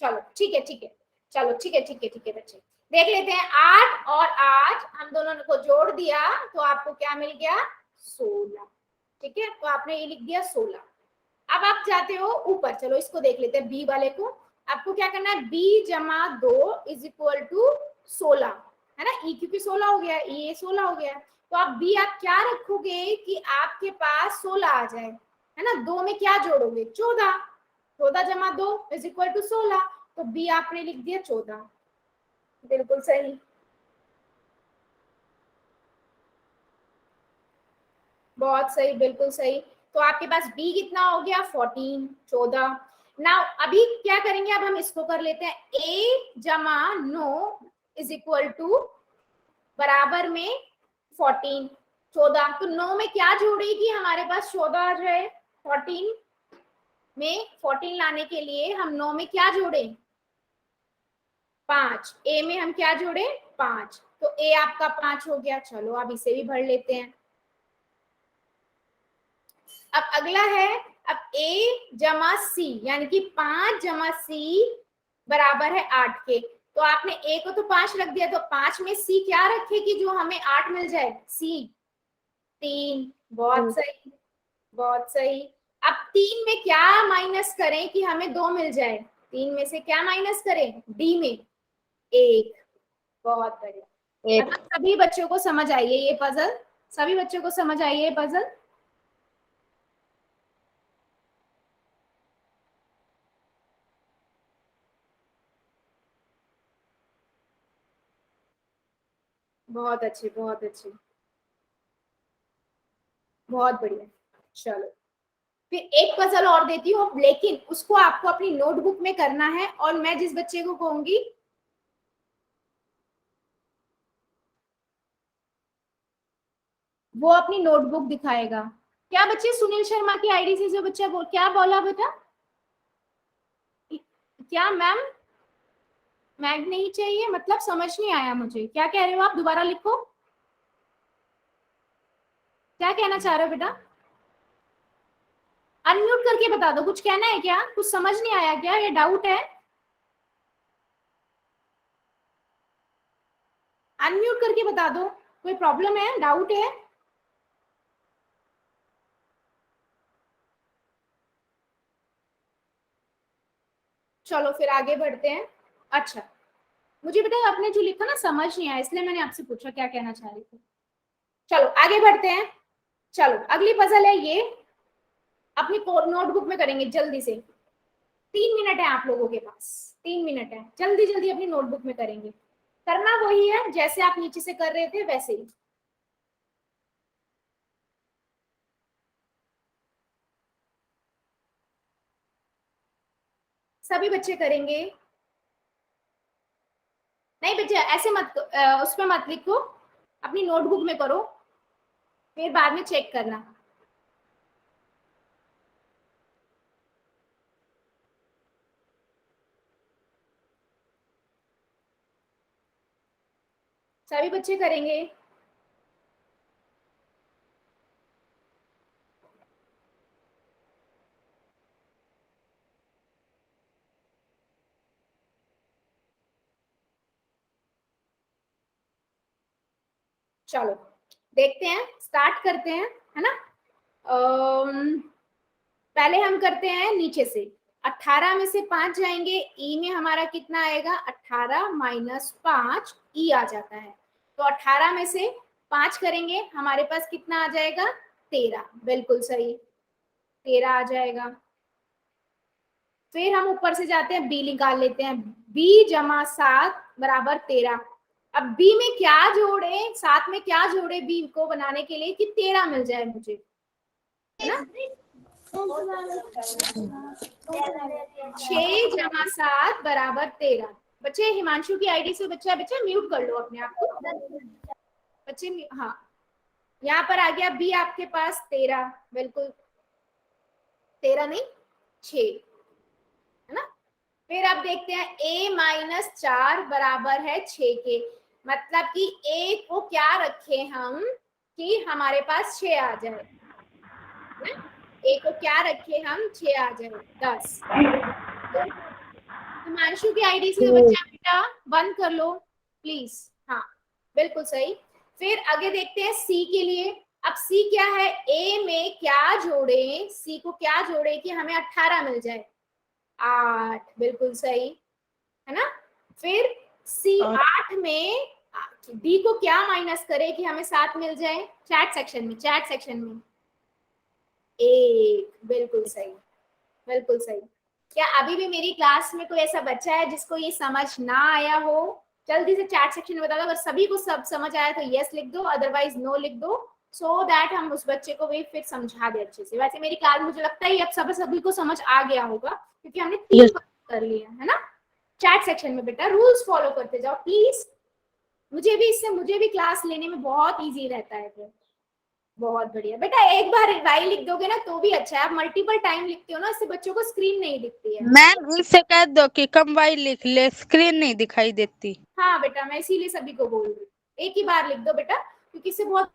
चलो ठीक है, ठीक है। चलो ठीक है, ठीक है, ठीक है बच्चे, देख लेते हैं। 8 और 8 हम दोनों को जोड़ दिया तो आपको क्या मिल गया? 16। ठीक है, तो आपने ये लिख दिया 16। अब आप जाते हो ऊपर। चलो इसको देख लेते हैं, बी वाले को। आपको क्या करना है? b जमा 2 इज इक्वल टू 16, है ना। ई क्योंकि 16 हो गया, ये 16 हो गया। तो आप b आप क्या रखोगे कि आपके पास 16 आ जाए, है ना। 2 में क्या जोड़ोगे? 14। 14 जमा 2 इज इक्वल टू 16। तो b आपने लिख दिया 14, बिल्कुल सही। बहुत सही, बिल्कुल सही। तो आपके पास b कितना हो गया? 14, 14। नाउ अभी क्या करेंगे? अब हम इसको कर लेते हैं। a जमा 9 इज इक्वल टू बराबर में 14, 14। तो 9 में क्या जोड़ेगी हमारे पास? 14 आ जाए। 14 में 14 लाने के लिए हम 9 में क्या जोड़े? 5। a में हम क्या जोड़े? 5। तो a आपका 5 हो गया। चलो अब इसे भी भर लेते हैं। अब अगला है, अब a जमा c, यानी कि 5 जमा c बराबर है 8 के। तो तो आपने ए को तो 5 रख दिया, तो 5 में सी क्या रखेगी जो हमें 8 मिल जाए? सी 3। बहुत सही, बहुत सही। अब 3 में क्या माइनस करें कि हमें 2 मिल जाए? 3 में से क्या माइनस करें? डी में 1। बहुत बढ़िया। अब सभी बच्चों को समझ आई है ये पजल? सभी बच्चों को समझ आई है ये पजल? बहुत अच्छे, बहुत अच्छे, बहुत बढ़िया। चलो फिर एक पजल और देती हूँ, लेकिन उसको आपको अपनी नोटबुक में करना है, और मैं जिस बच्चे को कहूंगी वो अपनी नोटबुक दिखाएगा। क्या बच्चे, सुनील शर्मा की आईडी से जो बच्चा क्या बोला बेटा? क्या मैम? मैग नहीं चाहिए मतलब समझ नहीं आया मुझे, क्या कह रहे हो आप? दोबारा लिखो, क्या कहना चाह रहे हो बेटा? अनम्यूट करके बता दो, कुछ कहना है क्या? कुछ समझ नहीं आया क्या? ये डाउट है? अनम्यूट करके बता दो, कोई प्रॉब्लम है, डाउट है? चलो फिर आगे बढ़ते हैं। अच्छा, मुझे बेटा आपने जो लिखा ना समझ नहीं आया, इसलिए मैंने आपसे पूछा क्या कहना चाह रही थी। चलो आगे बढ़ते हैं। चलो अगली पजल है ये, अपनी नोटबुक में करेंगे जल्दी से। 3 मिनट है आप लोगों के पास, 3 मिनट है, जल्दी जल्दी अपनी नोटबुक में करेंगे। करना वही है जैसे आप नीचे से कर रहे थे वैसे ही। सभी बच्चे करेंगे? नहीं बच्चे ऐसे मत, उसमें मत लिखो, अपनी नोटबुक में करो, फिर बाद में चेक करना। सभी बच्चे करेंगे? चलो देखते हैं, स्टार्ट करते हैं, है ना? पहले हम करते हैं नीचे से। 18 में से 5 जाएंगे, ई में हमारा कितना आएगा? 18 माइनस 5, ई आ जाता है। तो 18 में से 5 करेंगे, हमारे पास कितना आ जाएगा? 13। बिल्कुल सही, 13 आ जाएगा। फिर हम ऊपर से जाते हैं, बी निकाल लेते हैं। बी जमा 7 बराबर 13। अब बी में क्या जोड़े, साथ में क्या जोड़े बी को बनाने के लिए कि 13 मिल जाए मुझे, है ना? 6 जमा 7 बराबर 13। बच्चे हिमांशु की आईडी से बच्चा बच्चा म्यूट कर लो अपने आप को बच्चे। हाँ, यहाँ पर आ गया बी आपके पास 13, बिल्कुल 13 नहीं 6, है ना? फिर आप देखते हैं a माइनस 4 बराबर है 6 के, मतलब कि a को क्या रखे हम कि हमारे पास 6 आ जाए, a को क्या रखे हम? 6 आ जाए, 10। हिमांशु की आईडी से बच्चा बेटा बंद कर लो प्लीज। हाँ बिल्कुल सही। फिर आगे देखते हैं सी के लिए। अब सी क्या है? ए में क्या जोड़े, सी को क्या जोड़े कि हमें 18 मिल जाए? 8, बिल्कुल सही, है ना? फिर सी 8 में डी को क्या माइनस करे कि हमें 7 मिल जाए? चैट सेक्शन में, चैट सेक्शन में 1, बिल्कुल सही, बिल्कुल सही। क्या अभी भी मेरी क्लास में कोई ऐसा बच्चा है जिसको ये समझ ना आया हो? जल्दी से चैट सेक्शन में बता दो। अगर सभी को सब समझ आया तो यस लिख दो, अदरवाइज नो लिख दो, सो दैट हम उस बच्चे को भी फिर समझा दे अच्छे से। वैसे मेरी क्लास मुझे लगता है अब सब सभी को समझ आ गया होगा, क्योंकि हमने 3 कर लिया है ना? चैट सेक्शन में बेटा रूल्स फॉलो करते जाओ प्लीज, मुझे भी क्लास लेने में बहुत इजी रहता है फिर। बहुत बढ़िया बेटा, एक बार वाई लिख दोगे ना तो भी अच्छा है, आप मल्टीपल टाइम लिखते हो ना, इससे बच्चों को स्क्रीन नहीं दिखती है। मैम इससे कह दो कि कम वाई लिख ले, स्क्रीन नहीं दिखाई देती। हाँ बेटा, मैं इसीलिए सभी को बोल रही हूँ, एक ही बार लिख दो बेटा, क्योंकि इससे बहुत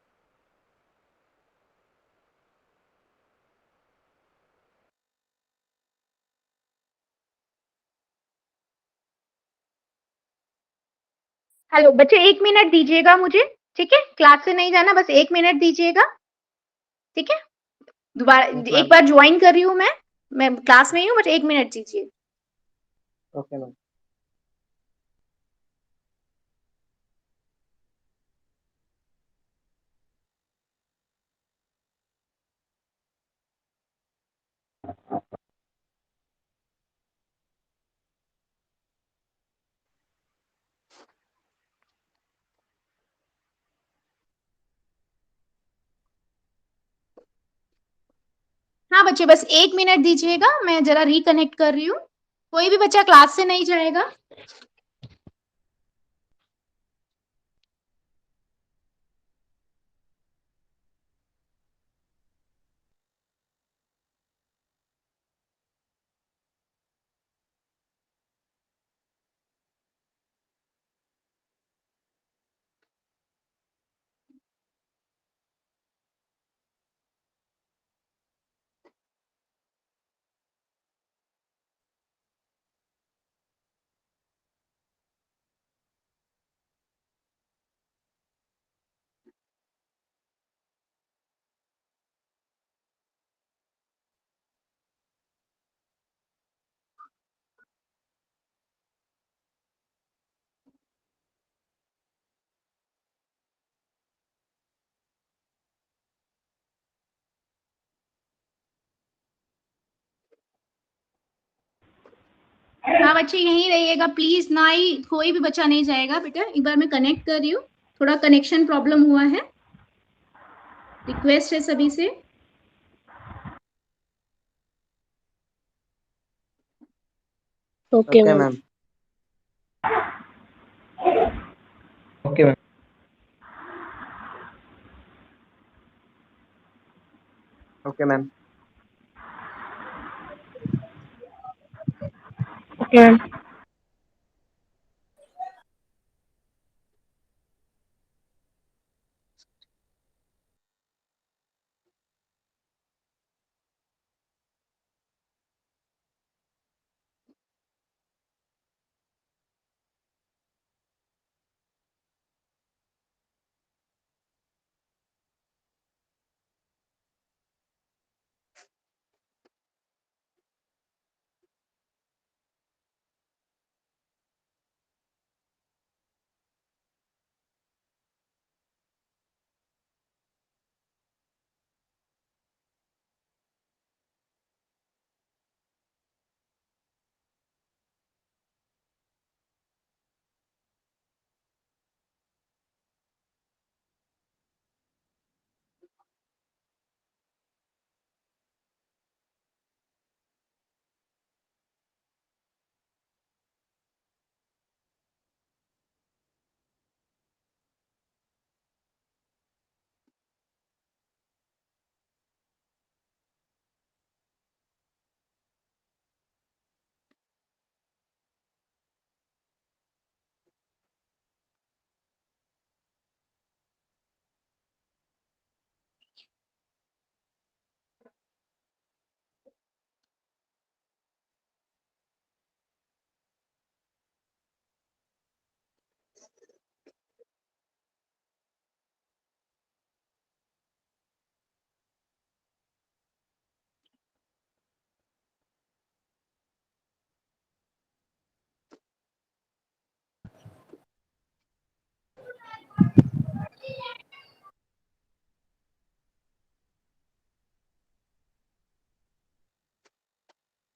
हेलो बच्चे, 1 मिनट दीजिएगा मुझे, ठीक है? क्लास से नहीं जाना, बस 1 मिनट दीजिएगा, ठीक है? दोबारा एक बार ज्वाइन कर रही हूँ मैं क्लास में ही हूँ, बट 1 मिनट दीजिए। Okay ma'am. हाँ बच्चे, बस 1 मिनट दीजिएगा, मैं जरा रिकनेक्ट कर रही हूँ। कोई भी बच्चा क्लास से नहीं जाएगा। हाँ बच्चे, यहीं रहिएगा प्लीज, ना ही कोई भी बच्चा नहीं जाएगा बेटा। एक बार मैं कनेक्ट कर रही हूँ, थोड़ा कनेक्शन प्रॉब्लम हुआ है। रिक्वेस्ट है सभी से। Okay okay ma'am. Ma'am. Okay ma'am. Okay ma'am. Okay ma'am.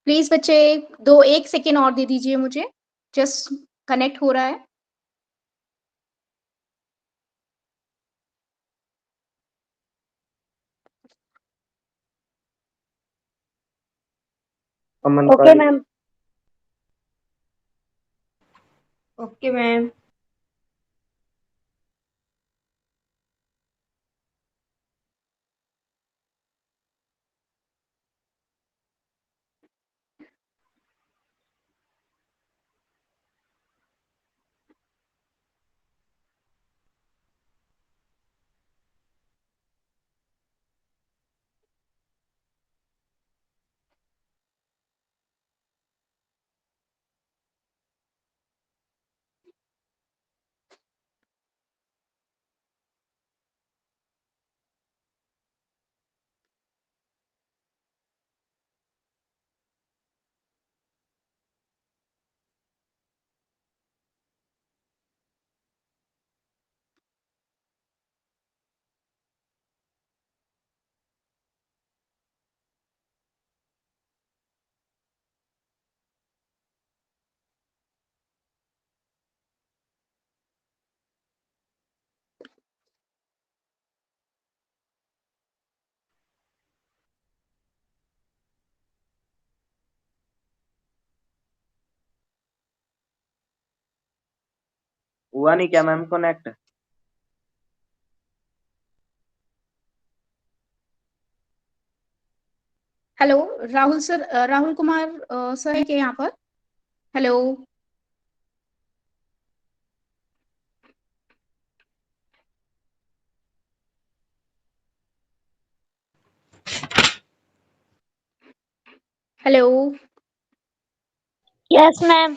Please बच्चे, 1 सेकेंड और दे दीजिए मुझे, जस्ट कनेक्ट हो रहा है। अमन ओके पाली। मैम। Okay ma'am. हुआ नहीं क्या ma'am connect? Hello Rahul sir, Rahul Kumar sir है क्या यहाँ पर? Hello. Hello. Yes ma'am.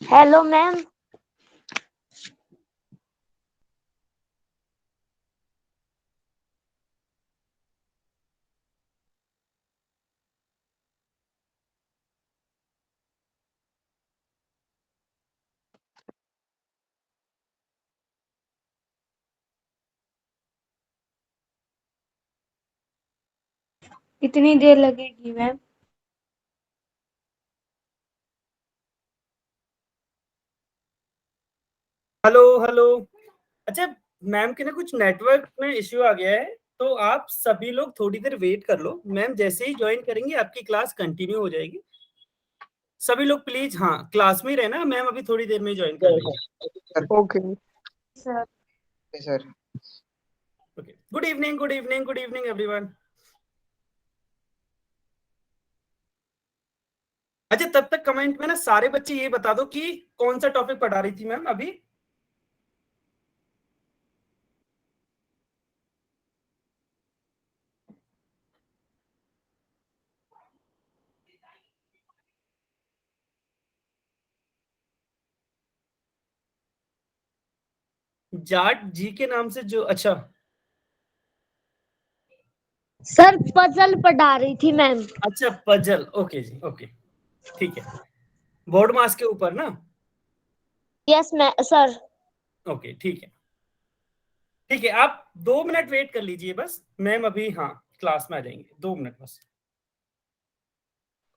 Hello ma'am. कितनी देर लगेगी मैम? Hello hello. अच्छा, मैम के ना कुछ नेटवर्क में इश्यू आ गया है, तो आप सभी लोग थोड़ी देर वेट कर लो। मैम जैसे ही ज्वाइन करेंगे आपकी क्लास कंटिन्यू हो जाएगी। सभी लोग प्लीज हाँ क्लास में ही रहना, मैम अभी थोड़ी देर में ज्वाइन कर लेंगे। Okay sir. Sir. Okay, good evening good evening good evening everyone. अच्छा, तब तक कमेंट में ना सारे बच्चे ये बता दो कि कौन सा टॉपिक पढ़ा रही थी मैम अभी। जाट जी के नाम से जो, अच्छा सर पजल पढ़ा रही थी मैम। अच्छा पजल, ओके जी ओके, ठीक है। बोर्ड मास के ऊपर ना? Yes ma'am sir. ओके ठीक है ठीक है, आप 2 मिनट वेट कर लीजिए बस, मैम अभी हाँ क्लास में आ जाएंगे, 2 मिनट बस।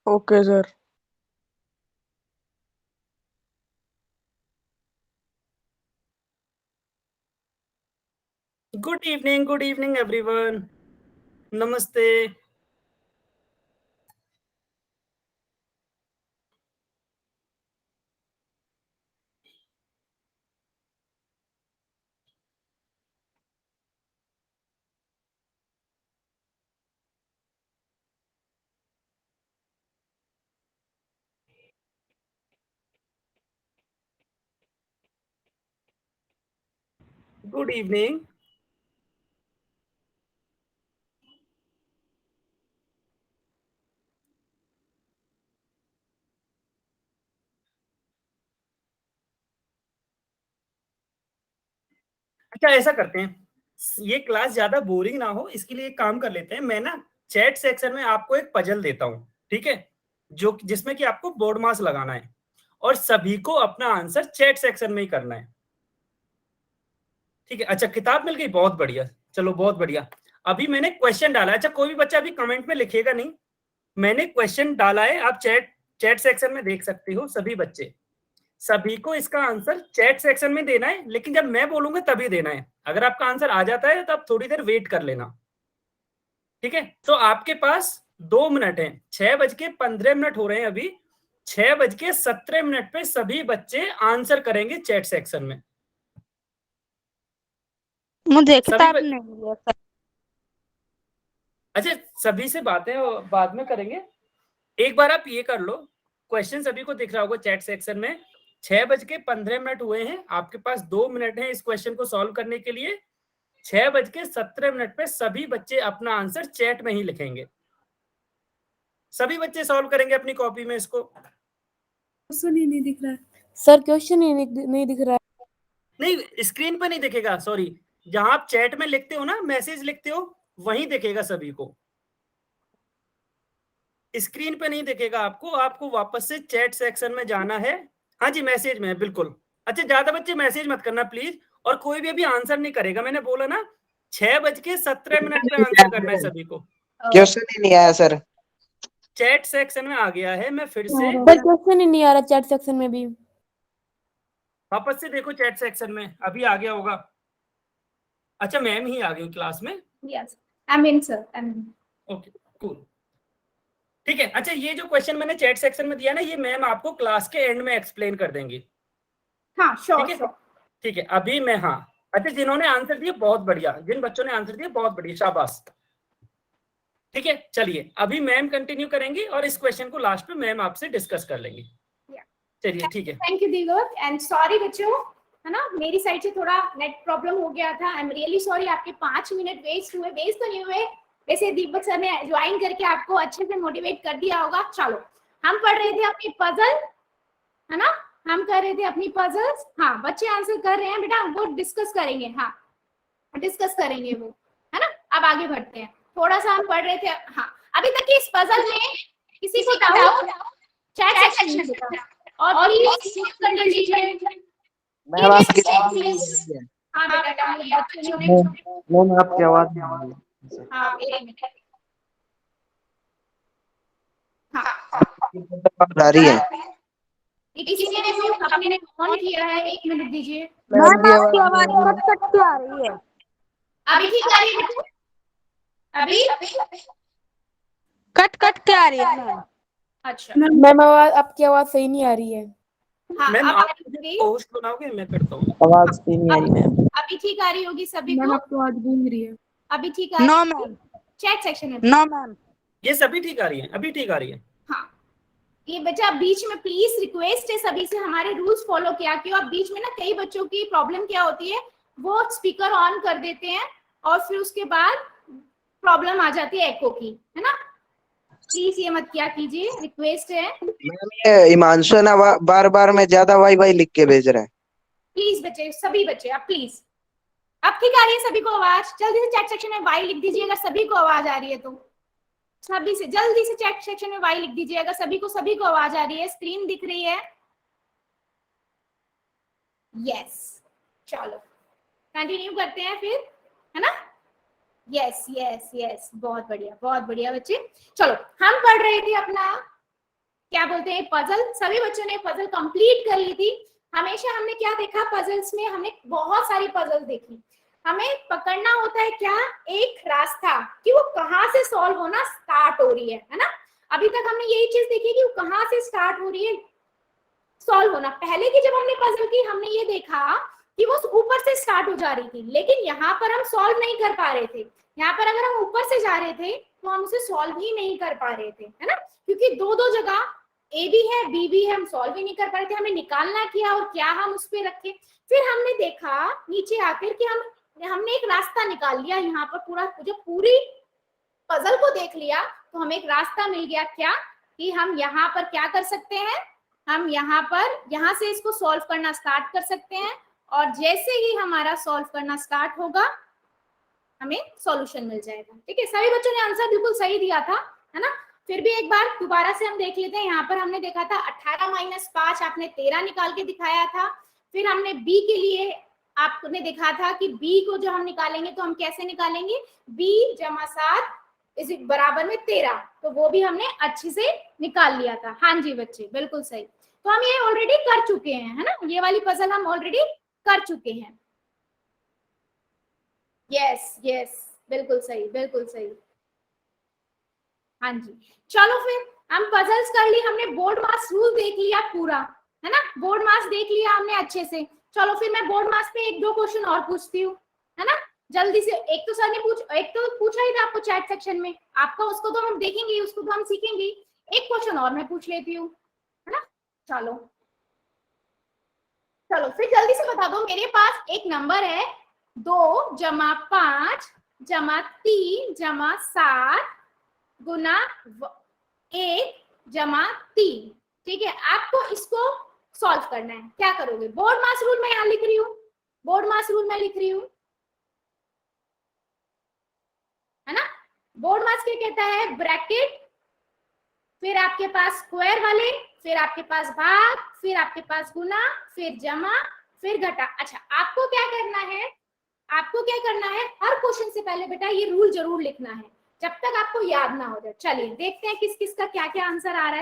Okay sir. Good evening everyone, नमस्ते। Good evening. अच्छा ऐसा करते हैं, ये क्लास ज्यादा बोरिंग ना हो इसके लिए एक काम कर लेते हैं, मैं ना चैट सेक्शन में आपको एक पजल देता हूँ, ठीक है, जो जिसमें कि आपको बोर्ड मास लगाना है और सभी को अपना आंसर चैट सेक्शन में ही करना है, ठीक है। अच्छा किताब मिल गई, बहुत बढ़िया, चलो बहुत बढ़िया। अभी मैंने क्वेश्चन डाला है, अच्छा कोई भी बच्चा अभी कमेंट में लिखेगा नहीं, मैंने क्वेश्चन डाला है, आप चैट चैट सेक्शन में देख सकते हो सभी बच्चे। सभी को इसका आंसर चैट सेक्शन में देना है, लेकिन जब मैं बोलूंगा तभी देना है। अगर आपका आंसर आ जाता है तो आप थोड़ी देर वेट कर लेना, ठीक है। तो आपके पास 2 मिनट है, 6:15 हो रहे हैं अभी, 6:17 पे सभी बच्चे आंसर करेंगे चैट सेक्शन में। मुझे सभी किताब नहीं है सर। अच्छा सभी से बातें बाद में करेंगे, एक बार आप ये कर लो, क्वेश्चन सभी को दिख रहा होगा चैट सेक्शन में। 6:15 हुए हैं, आपके पास 2 मिनट है इस क्वेश्चन को सॉल्व करने के लिए। 6:17 पे सभी बच्चे अपना आंसर चैट में ही लिखेंगे, सभी बच्चे सॉल्व करेंगे अपनी कॉपी में इसको। क्वेश्चन ही नहीं दिख रहा है सर, क्वेश्चन ही नहीं दिख रहा है। नहीं स्क्रीन पर नहीं दिखेगा, सॉरी, जहां आप चैट में लिखते हो ना, मैसेज लिखते हो, वहीं दिखेगा सभी को, स्क्रीन पे नहीं दिखेगा आपको। आपको वापस से चैट सेक्शन में जाना है। हाँ जी, मैसेज में, बिल्कुल। अच्छा, ज्यादा बच्चे मैसेज मत करना प्लीज, और कोई भी अभी आंसर नहीं करेगा। मैंने बोला ना 6:17 पे आंसर करना है सभी को। क्वेश्चन ही नहीं आया सर। चैट सेक्शन में आ गया है, मैं फिर से सर क्वेश्चन ही नहीं आ रहा चैट सेक्शन में भी। वापस से देखो चैट सेक्शन में, अभी आ गया होगा। अच्छा, मैम ही आ गई क्लास में। Yes, I mean sir, I mean. Okay, cool, ठीक है। अच्छा, ये जो क्वेश्चन मैंने चैट सेक्शन में दिया ना, ये मैम आपको क्लास के एंड में एक्सप्लेन कर देंगी। हाँ, श्योर ठीक है, श्योर। ठीक है। अभी मैं, हाँ, अच्छा, जिन्होंने आंसर दिए बहुत बढ़िया, जिन बच्चों ने आंसर दिए बहुत बढ़िया, शाबाश। ठीक है, चलिए अभी मैम कंटिन्यू करेंगी और इस क्वेश्चन को लास्ट में मैम आपसे डिस्कस कर लेंगी। चलिए, ठीक है। Thank you Deepak, and sorry बच्चों, है ना, मेरी साइड से थोड़ा नेट प्रॉब्लम हो गया था। आई एम रियली सॉरी, आपके 5 मिनट वेस्ट हुए। वेस्ट तो नहीं हुए, वैसे दीपक सर ने ज्वाइन करके आपको अच्छे से मोटिवेट कर दिया होगा। चलो, हम पढ़ रहे थे अपनी पजल, है ना, हम कर रहे थे अपनी पजल्स। हाँ, बच्चे आंसर कर रहे हैं बेटा, वो डिस्कस करेंगे। हाँ, डिस्कस करेंगे वो, है ना। अब आगे बढ़ते हैं, थोड़ा सा हम पढ़ रहे थे। हाँ, अभी तक की इस पजल में किसी को डाउट चैट सेक्शन में होगा, और प्लीज म्यूट कर लीजिए। मैम आपकी हाँ बेटा, बच्चों ने, मैम आपकी आवाज नहीं आ रही है। हाँ, एक मिनट। हाँ, आ रही है। किसी ने म्यूट अपने ऑन किया है, 1 मिनट दीजिए। मैम आपकी आवाज कट के आ रही है। अभी ठीक आ रही है बच्चों? अभी कट कट के आ रही है मैम। अच्छा, मैम आवाज, आपकी आवाज सही नहीं आ रही है। हाँ, मैम अब आप आ रही होगी। पोस्ट बनाओगे, मैं करता हूँ। आवाज सही नहीं आ रही मैम। अभी ठीक आ रही होगी सभी मैम को? आपकी आवाज गूंज रही है। अभी ठीक आ नो रही मैम, चैट सेक्शन में? No ma'am. ये सभी ठीक आ रही है, अभी ठीक आ रही है। हाँ, ये बच्चा बीच में, प्लीज रिक्वेस्ट है सभी से, हमारे रूल्स फॉलो किया क्यों। अब बीच में ना कई बच्चों की प्रॉब्लम क्या होती है, वो स्पीकर ऑन कर देते हैं और फिर उसके बाद प्रॉब्लम आ जाती है एको की, है ना। प्लीज ये मत किया कीजिए, रिक्वेस्ट है। मैम ये हिमांशु ना बार बार में ज्यादा वाई वाई लिख के भेज रहे हैं। प्लीज बच्चे, सभी बच्चे, अब प्लीज, अब ठीक आ रही है सभी को आवाज? जल्दी से चैट सेक्शन में वाई लिख दीजिए अगर सभी को आवाज आ रही है तो। सभी से जल्दी से चैट सेक्शन में वाई लिख दीजिए अगर सभी को आवाज आ रही है। स्क्रीन दिख रही है? यस, चलो कंटिन्यू करते हैं फिर, है ना। यस यस यस, बहुत बढ़िया बच्चे। चलो, हम पढ़ रहे थे अपना, क्या बोलते हैं, पजल। सभी बच्चों ने पजल कंप्लीट कर ली थी। हमेशा हमने क्या देखा पजल्स में, हमने बहुत सारी पजल देखी। हमें पकड़ना होता है क्या, एक रास्ता, कि वो कहाँ से सॉल्व होना स्टार्ट हो रही है ना। अभी तक हमने यही चीज देखी कि वो कहाँ से स्टार्ट हो रही है सॉल्व होना। पहले की जब हमने पजल की, हमने ये देखा कि वो ऊपर से स्टार्ट हो जा रही थी, लेकिन यहाँ पर हम सॉल्व नहीं कर पा रहे थे। यहाँ पर अगर हम ऊपर से जा रहे थे तो हम उसे सॉल्व ही नहीं कर पा रहे थे, है ना, क्योंकि दो जगह ए भी है बी भी है, हम सॉल्व ही नहीं कर पा रहे थे। हमें निकालना क्या और क्या हम उस पर रखे। फिर हमने देखा नीचे आकर कि हमने एक रास्ता निकाल लिया। यहाँ पर पूरी पजल को देख लिया तो हमें एक रास्ता मिल गया, क्या, कि हम यहाँ पर क्या कर सकते हैं, हम यहाँ से इसको सॉल्व करना स्टार्ट कर सकते हैं, और जैसे ही हमारा सॉल्व करना स्टार्ट होगा हमें सॉल्यूशन मिल जाएगा। ठीक है, सभी बच्चों ने आंसर बिल्कुल सही दिया था, है ना। फिर भी एक बार दोबारा से हम देख लेते हैं। यहाँ पर हमने देखा था 18 - 5, आपने 13 निकाल के दिखाया था। फिर हमने बी के लिए आपने देखा था कि बी को जब हम निकालेंगे तो हम कैसे निकालेंगे, b + 7 बराबर में 13, तो वो भी हमने अच्छे से निकाल लिया था। हाँ जी बच्चे, बिल्कुल सही। तो हम ये ऑलरेडी कर चुके हैं, है ना, ये वाली पजल हम ऑलरेडी कर चुके हैं। यस यस, बिल्कुल सही। हाँ जी, चलो फिर हम पजल्स कर ली, हमने बोर्ड मास रूल देख लिया पूरा, है ना, बोर्ड मास देख लिया हमने अच्छे से। चलो फिर मैं बोर्ड मास पे 1-2 क्वेश्चन और पूछती हूँ, है ना, जल्दी से। एक तो सर ने पूछा ही था आपको चैट सेक्शन में, आपका उसको तो हम देखेंगे, उसको तो हम सीखेंगे। एक क्वेश्चन और मैं पूछ लेती हूँ, है ना। चलो फिर जल्दी से बता दो, मेरे पास एक नंबर है 2 + 5 + 3 + 7 गुना 1 + 3। ठीक है, आपको इसको सॉल्व करना है। क्या करोगे, बोर्ड मास रूल मैं यहाँ लिख रही हूँ, बोर्ड मास रूल मैं लिख रही हूँ। है ना। बोर्ड मास क्या कहता है, ब्रैकेट, फिर आपके पास स्क्वायर वाले, फिर आपके पास भाग, फिर आपके पास गुना, फिर जमा, फिर घटा। अच्छा आपको क्या करना है, आपको क्या करना है, हर क्वेश्चन से पहले बेटा ये रूल जरूर लिखना है जब तक आपको याद ना हो जाए। चलिए देखते हैं किस किस का क्या क्या आंसर आ रहा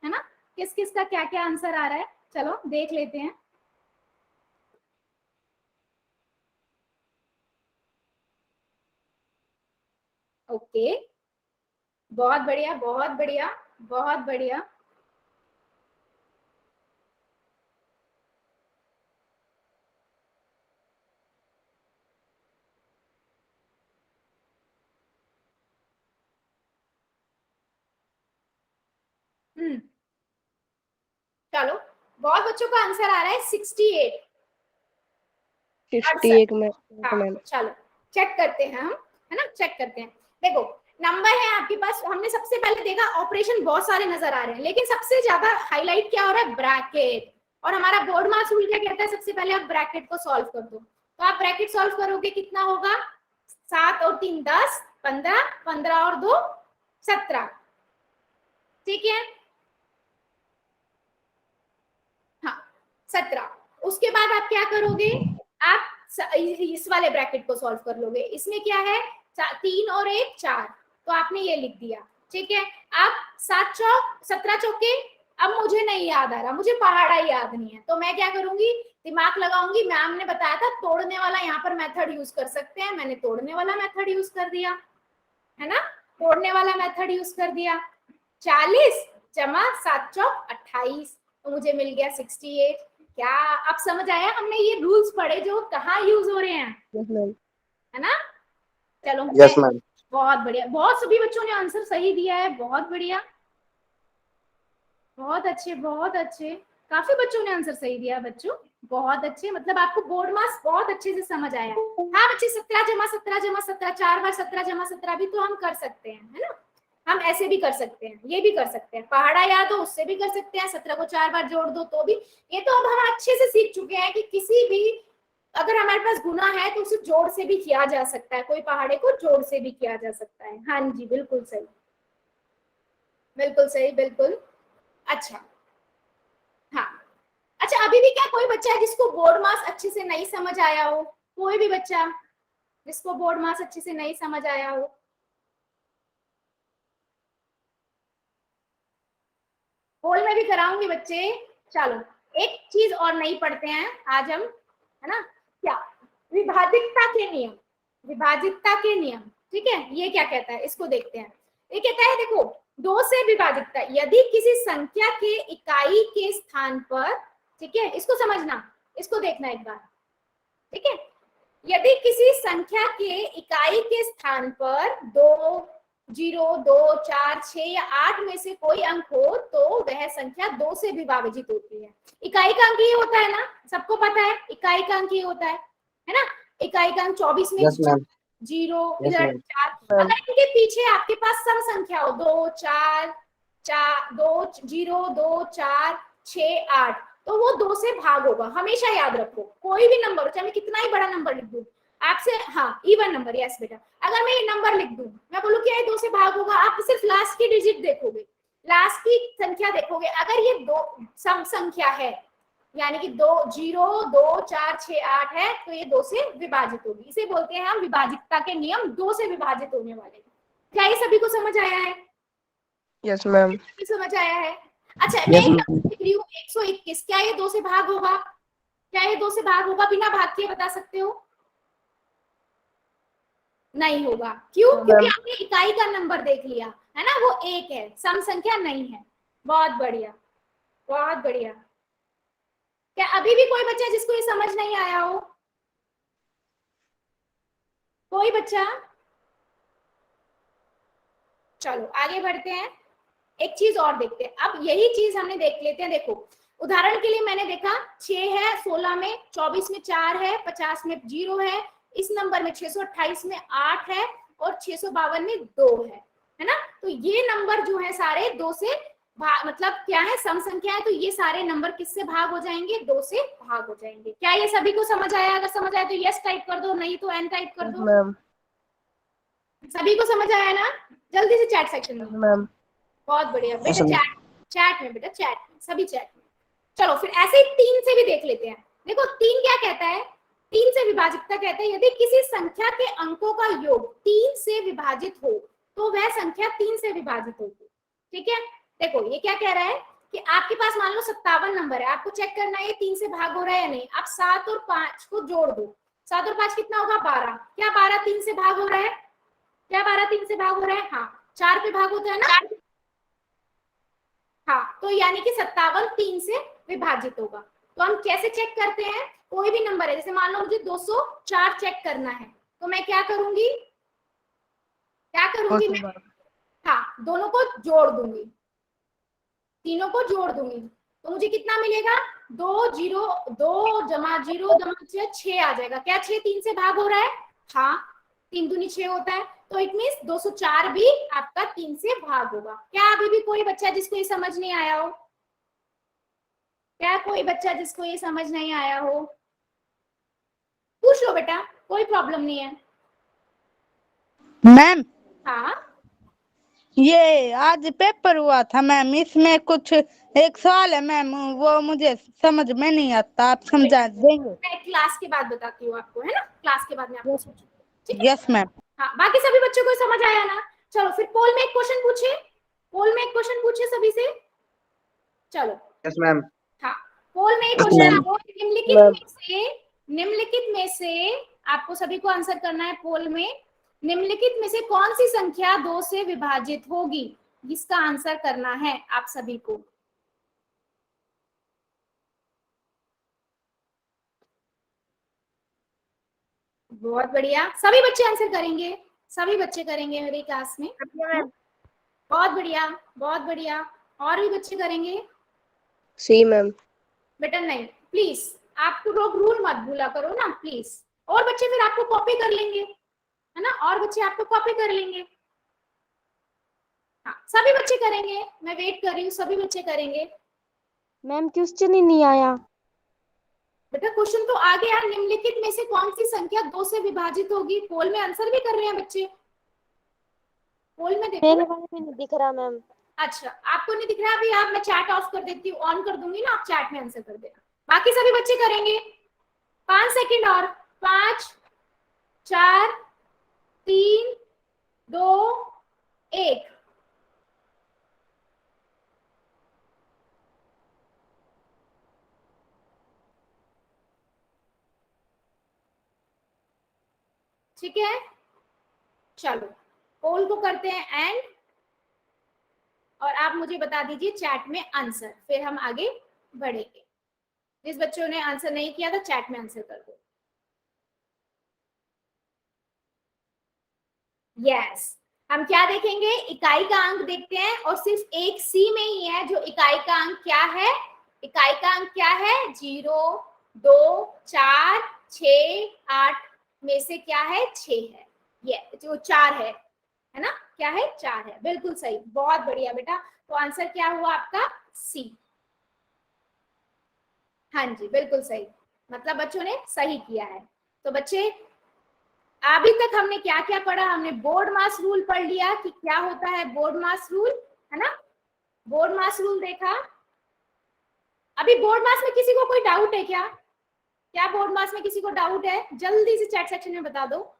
है ना, किस किस का क्या क्या आंसर आ रहा है, चलो देख लेते हैं। ओके बहुत बढ़िया बहुत बढ़िया बहुत बढ़िया। चलो बहुत बच्चों का आंसर आ रहा है 68। 68 में। हाँ चलो चेक करते हैं हम, है ना, चेक करते हैं। देखो नंबर है आपके पास, हमने सबसे पहले देखा ऑपरेशन बहुत सारे नजर आ रहे हैं, लेकिन सबसे ज्यादा हाईलाइट क्या हो रहा है, ब्रैकेट। और हमारा बोर्ड मास रूल क्या कहता है, सबसे पहले आप ब्रैकेट को सॉल्व कर दो। तो आप ब्रैकेट सॉल्व करोगे कितना होगा, 7 और 3 10, 15, 15 और 2 17, ठीक है, हाँ 17। उसके बाद आप क्या करोगे, आप इस वाले ब्रैकेट को सॉल्व कर लोगे। इसमें क्या है, 3 और 1 4, तो आपने ये लिख दिया, ठीक है। अब 7 चौक 17 चौके, अब मुझे नहीं याद आ रहा, मुझे पहाड़ा याद नहीं है, तो मैं क्या करूंगी, दिमाग लगाऊंगी। मैम ने बताया था तोड़ने वाला यहाँ पर मेथड यूज कर सकते हैं, मैंने तोड़ने वाला मेथड यूज कर दिया, है ना, तोड़ने वाला मेथड यूज कर दिया। 40 जमा 7 चौक 28, तो मुझे मिल गया 68। क्या अब समझ आया, हमने ये रूल्स पढ़े जो कहाँ यूज हो रहे हैं, है ना। चलो यस मैम। बहुत बढ़िया, बहुत सभी बच्चों ने आंसर सही दिया है, बहुत बढ़िया, बहुत अच्छे बहुत अच्छे, काफी बच्चों ने आंसर सही दिया बच्चों, बहुत अच्छे। मतलब आपको बोर्ड मास बहुत अच्छे से समझ आया। हाँ बच्चे 17 जमा 17 जमा 17, 4 बार 17 जमा 17 भी तो हम कर सकते हैं, है ना, हम ऐसे भी कर सकते हैं, ये भी कर सकते हैं, पहाड़ा याद हो उससे भी कर सकते हैं, 17 को 4 बार जोड़ दो तो भी। ये तो अब हम अच्छे से सीख चुके हैं कि किसी भी अगर हमारे पास गुना है तो उसे जोड़ से भी किया जा सकता है, कोई पहाड़े को जोड़ से भी किया जा सकता है। हाँ जी बिल्कुल सही, बिल्कुल सही, बिल्कुल। अच्छा हाँ, अच्छा अभी भी क्या कोई बच्चा है जिसको बोर्ड मास अच्छे से नहीं समझ आया हो, कोई भी बच्चा जिसको बोर्ड मास अच्छे से नहीं समझ आया हो, होल में भी कराऊंगी बच्चे। चलो एक चीज और नहीं पढ़ते हैं आज हम, है ना, क्या, विभाजितता के नियम, विभाजितता के नियम, ठीक है। ये क्या कहता है, इसको देखते हैं। ये कहता है देखो 2 से विभाजितता, यदि किसी संख्या के इकाई के स्थान पर, ठीक है, इसको समझना, इसको देखना एक बार, ठीक है। यदि किसी संख्या के इकाई के स्थान पर 2 0 2 4 6 या 8 में से कोई अंक हो तो वह संख्या 2 से विभाजित होती है। इकाई का अंक ये होता है ना, सबको पता है इकाई का अंक ये होता है ना। इकाई का अंक 24 में 0 इधर 4, अगर इनके पीछे आपके पास सम संख्या हो 2 4 2 0 2 4 6 8, तो वो 2 से भाग होगा, हमेशा याद रखो। कोई भी नंबर चाहे मैं कितना ही बड़ा नंबर लिख दूं आपसे, हाँ इवन नंबर, यस बेटा, अगर मैं ये नंबर लिख दूं, मैं बोलूं क्या ये 2 से भाग होगा, आप सिर्फ लास्ट की डिजिट देखोगे, लास्ट की संख्या देखोगे, अगर ये 2 सम संख्या है यानी कि 2 0 2 4 6 8 है तो ये 2 से विभाजित होगी। इसे बोलते हैं हम विभाजितता के नियम, 2 से विभाजित होने वाले। क्या ये सभी को समझ आया है? Yes ma'am. समझ आया है। अच्छा मैं लिख रही हूँ 121, क्या ये 2 से भाग होगा? क्या ये 2 से भाग होगा? बिना भाग के बता सकते हो? नहीं होगा। क्यों? क्योंकि आपने इकाई का नंबर देख लिया है ना, वो 1 है, सम संख्या नहीं है। बहुत बढ़िया बहुत बढ़िया। क्या अभी भी कोई बच्चा जिसको ये समझ नहीं आया हो? कोई बच्चा? चलो आगे बढ़ते हैं, एक चीज और देखते हैं। अब यही चीज हमने देख लेते हैं। देखो उदाहरण के लिए मैंने देखा 6 है, 16 में, 24 में 4 है, 50 में 0 है, इस नंबर में 628 में 8 है और 652 में 2 है ना। तो ये नंबर जो है सारे 2 से मतलब क्या है, सम संख्या है, तो ये सारे नंबर किससे भाग हो जाएंगे? 2 से भाग हो जाएंगे। क्या ये सभी को समझ आया? अगर समझ आया तो यस टाइप कर दो, नहीं तो एन टाइप कर दो। सभी को समझ आया ना? जल्दी से चैट सेक्शन में। मैम बहुत बढ़िया बेटा, समझ- चैट में बेटा, चैट में, सभी चैट में। चलो फिर ऐसे ही 3 से भी देख लेते हैं। देखो 3 क्या कहता है? 3 से विभाजितता कहता है यदि किसी संख्या के अंकों का योग 3 से विभाजित हो तो वह संख्या 3 से विभाजित होगी। ठीक है, देखो ये क्या कह रहा है कि आपके पास मान लो 57 नंबर है, आपको चेक करना है ये 3 से भाग हो रहा है या नहीं। आप 7 और 5 को जोड़ दो, 7 और 5 कितना होगा? 12। क्या 12 3 से भाग हो रहा है? क्या 12 3 से भाग हो रहा है? हाँ, 4 पे भाग होता है ना? हाँ, तो यानी कि 57 3 से विभाजित होगा। तो हम कैसे चेक करते हैं? कोई भी नंबर है, जैसे मान लो मुझे 204 चेक करना है, तो मैं क्या करूंगी? मैं हाँ, दोनों को जोड़ दूंगी, तीनों को जोड़ दूंगी, तो मुझे कितना मिलेगा? 2 जमा 0 जमा 6 आ जाएगा। क्या 6 3 से भाग हो रहा है? हाँ, 3 दूनी 6 होता है, तो इट मींस 204 भी आपका 3 से भाग होगा। क्या अभी भी कोई बच्चा जिसको ये समझ नहीं आया हो? क्या कोई बच्चा जिसको ये समझ नहीं आया हो? पूछ लो बेटा, कोई प्रॉब्लम नहीं है। मैम हाँ, ये आज पेपर हुआ था मैम, इसमें कुछ एक सवाल है मैम, वो मुझे समझ में नहीं आता, आप समझा देंगे? मैं क्लास के बाद बताती हूँ आपको, है ना? क्लास के बाद मैं आपको समझाऊंगी, ठीक है? Yes ma'am. हाँ, बाकी सभी बच्चों को समझ आया ना? चलो फिर पोल में एक क्वेश्चन पूछे, पोल में एक क्वेश्चन पूछे सभी से। चलो यस मैम। हाँ, पोल में एक Yes, क्वेश्चन ma'am. आपको निम्नलिखित में से आपको सभी को आंसर करना है। पोल में निम्नलिखित में से कौन सी संख्या 2 से विभाजित होगी? इसका आंसर करना है आप सभी को। बहुत बढ़िया, सभी बच्चे आंसर करेंगे, सभी बच्चे करेंगे मेरी क्लास में। बहुत बढ़िया, बहुत बढ़िया। और भी बच्चे करेंगे? सी मैम। बेटा नहीं, प्लीज आपको लोग रूल मत भूला करो ना प्लीज। और बच्चे फिर आपको कॉपी कर लेंगे, है ना? और बच्चे आपको कॉपी कर लेंगे। हाँ, सभी बच्चे करेंगे, मैं वेट कर रही हूँ, सभी बच्चे करेंगे। मैम क्वेश्चन ही नहीं आया। बेटा क्वेश्चन तो आ गया, निम्नलिखित में से कौन सी संख्या 2 से विभाजित होगी? पोल में आंसर भी कर रहे हैं बच्चे, पोल में देखो। मेरे वाले में नहीं दिख रहा मैम। अच्छा, आपको नहीं दिख रहा? अभी आप, मैं चैट ऑफ कर देती हूँ, ऑन कर दूंगी ना, आप चैट में आंसर कर देना। बाकी सभी बच्चे करेंगे। 5 सेकंड और। 5 4 3 2 1। ठीक है, चलो पोल को करते हैं एंड, और आप मुझे बता दीजिए चैट में आंसर, फिर हम आगे बढ़ेंगे। जिस बच्चों ने आंसर नहीं किया था चैट में आंसर कर दो। यस, हम क्या देखेंगे? इकाई का अंक देखते हैं, और सिर्फ एक सी में ही है जो इकाई का अंक क्या है? इकाई का अंक क्या है? 0 2 4 6 8 में से क्या है? 6 है। ये जो 4 है ना? क्या है? 4 है, बिल्कुल सही, बहुत बढ़िया बेटा। तो आंसर क्या हुआ आपका? सी। हाँ जी, बिल्कुल सही, मतलब बच्चों ने सही किया है। तो बच्चे अभी तक हमने क्या क्या पढ़ा? हमने बोर्ड मास रूल पढ़ लिया कि क्या होता है बोर्ड मास रूल, है ना? बोर्ड मास रूल देखा। अभी बोर्ड मास में किसी को कोई डाउट है क्या? क्या बोर्ड मास में किसी को डाउट है? जल्दी से चैट सेक्शन में बता दो।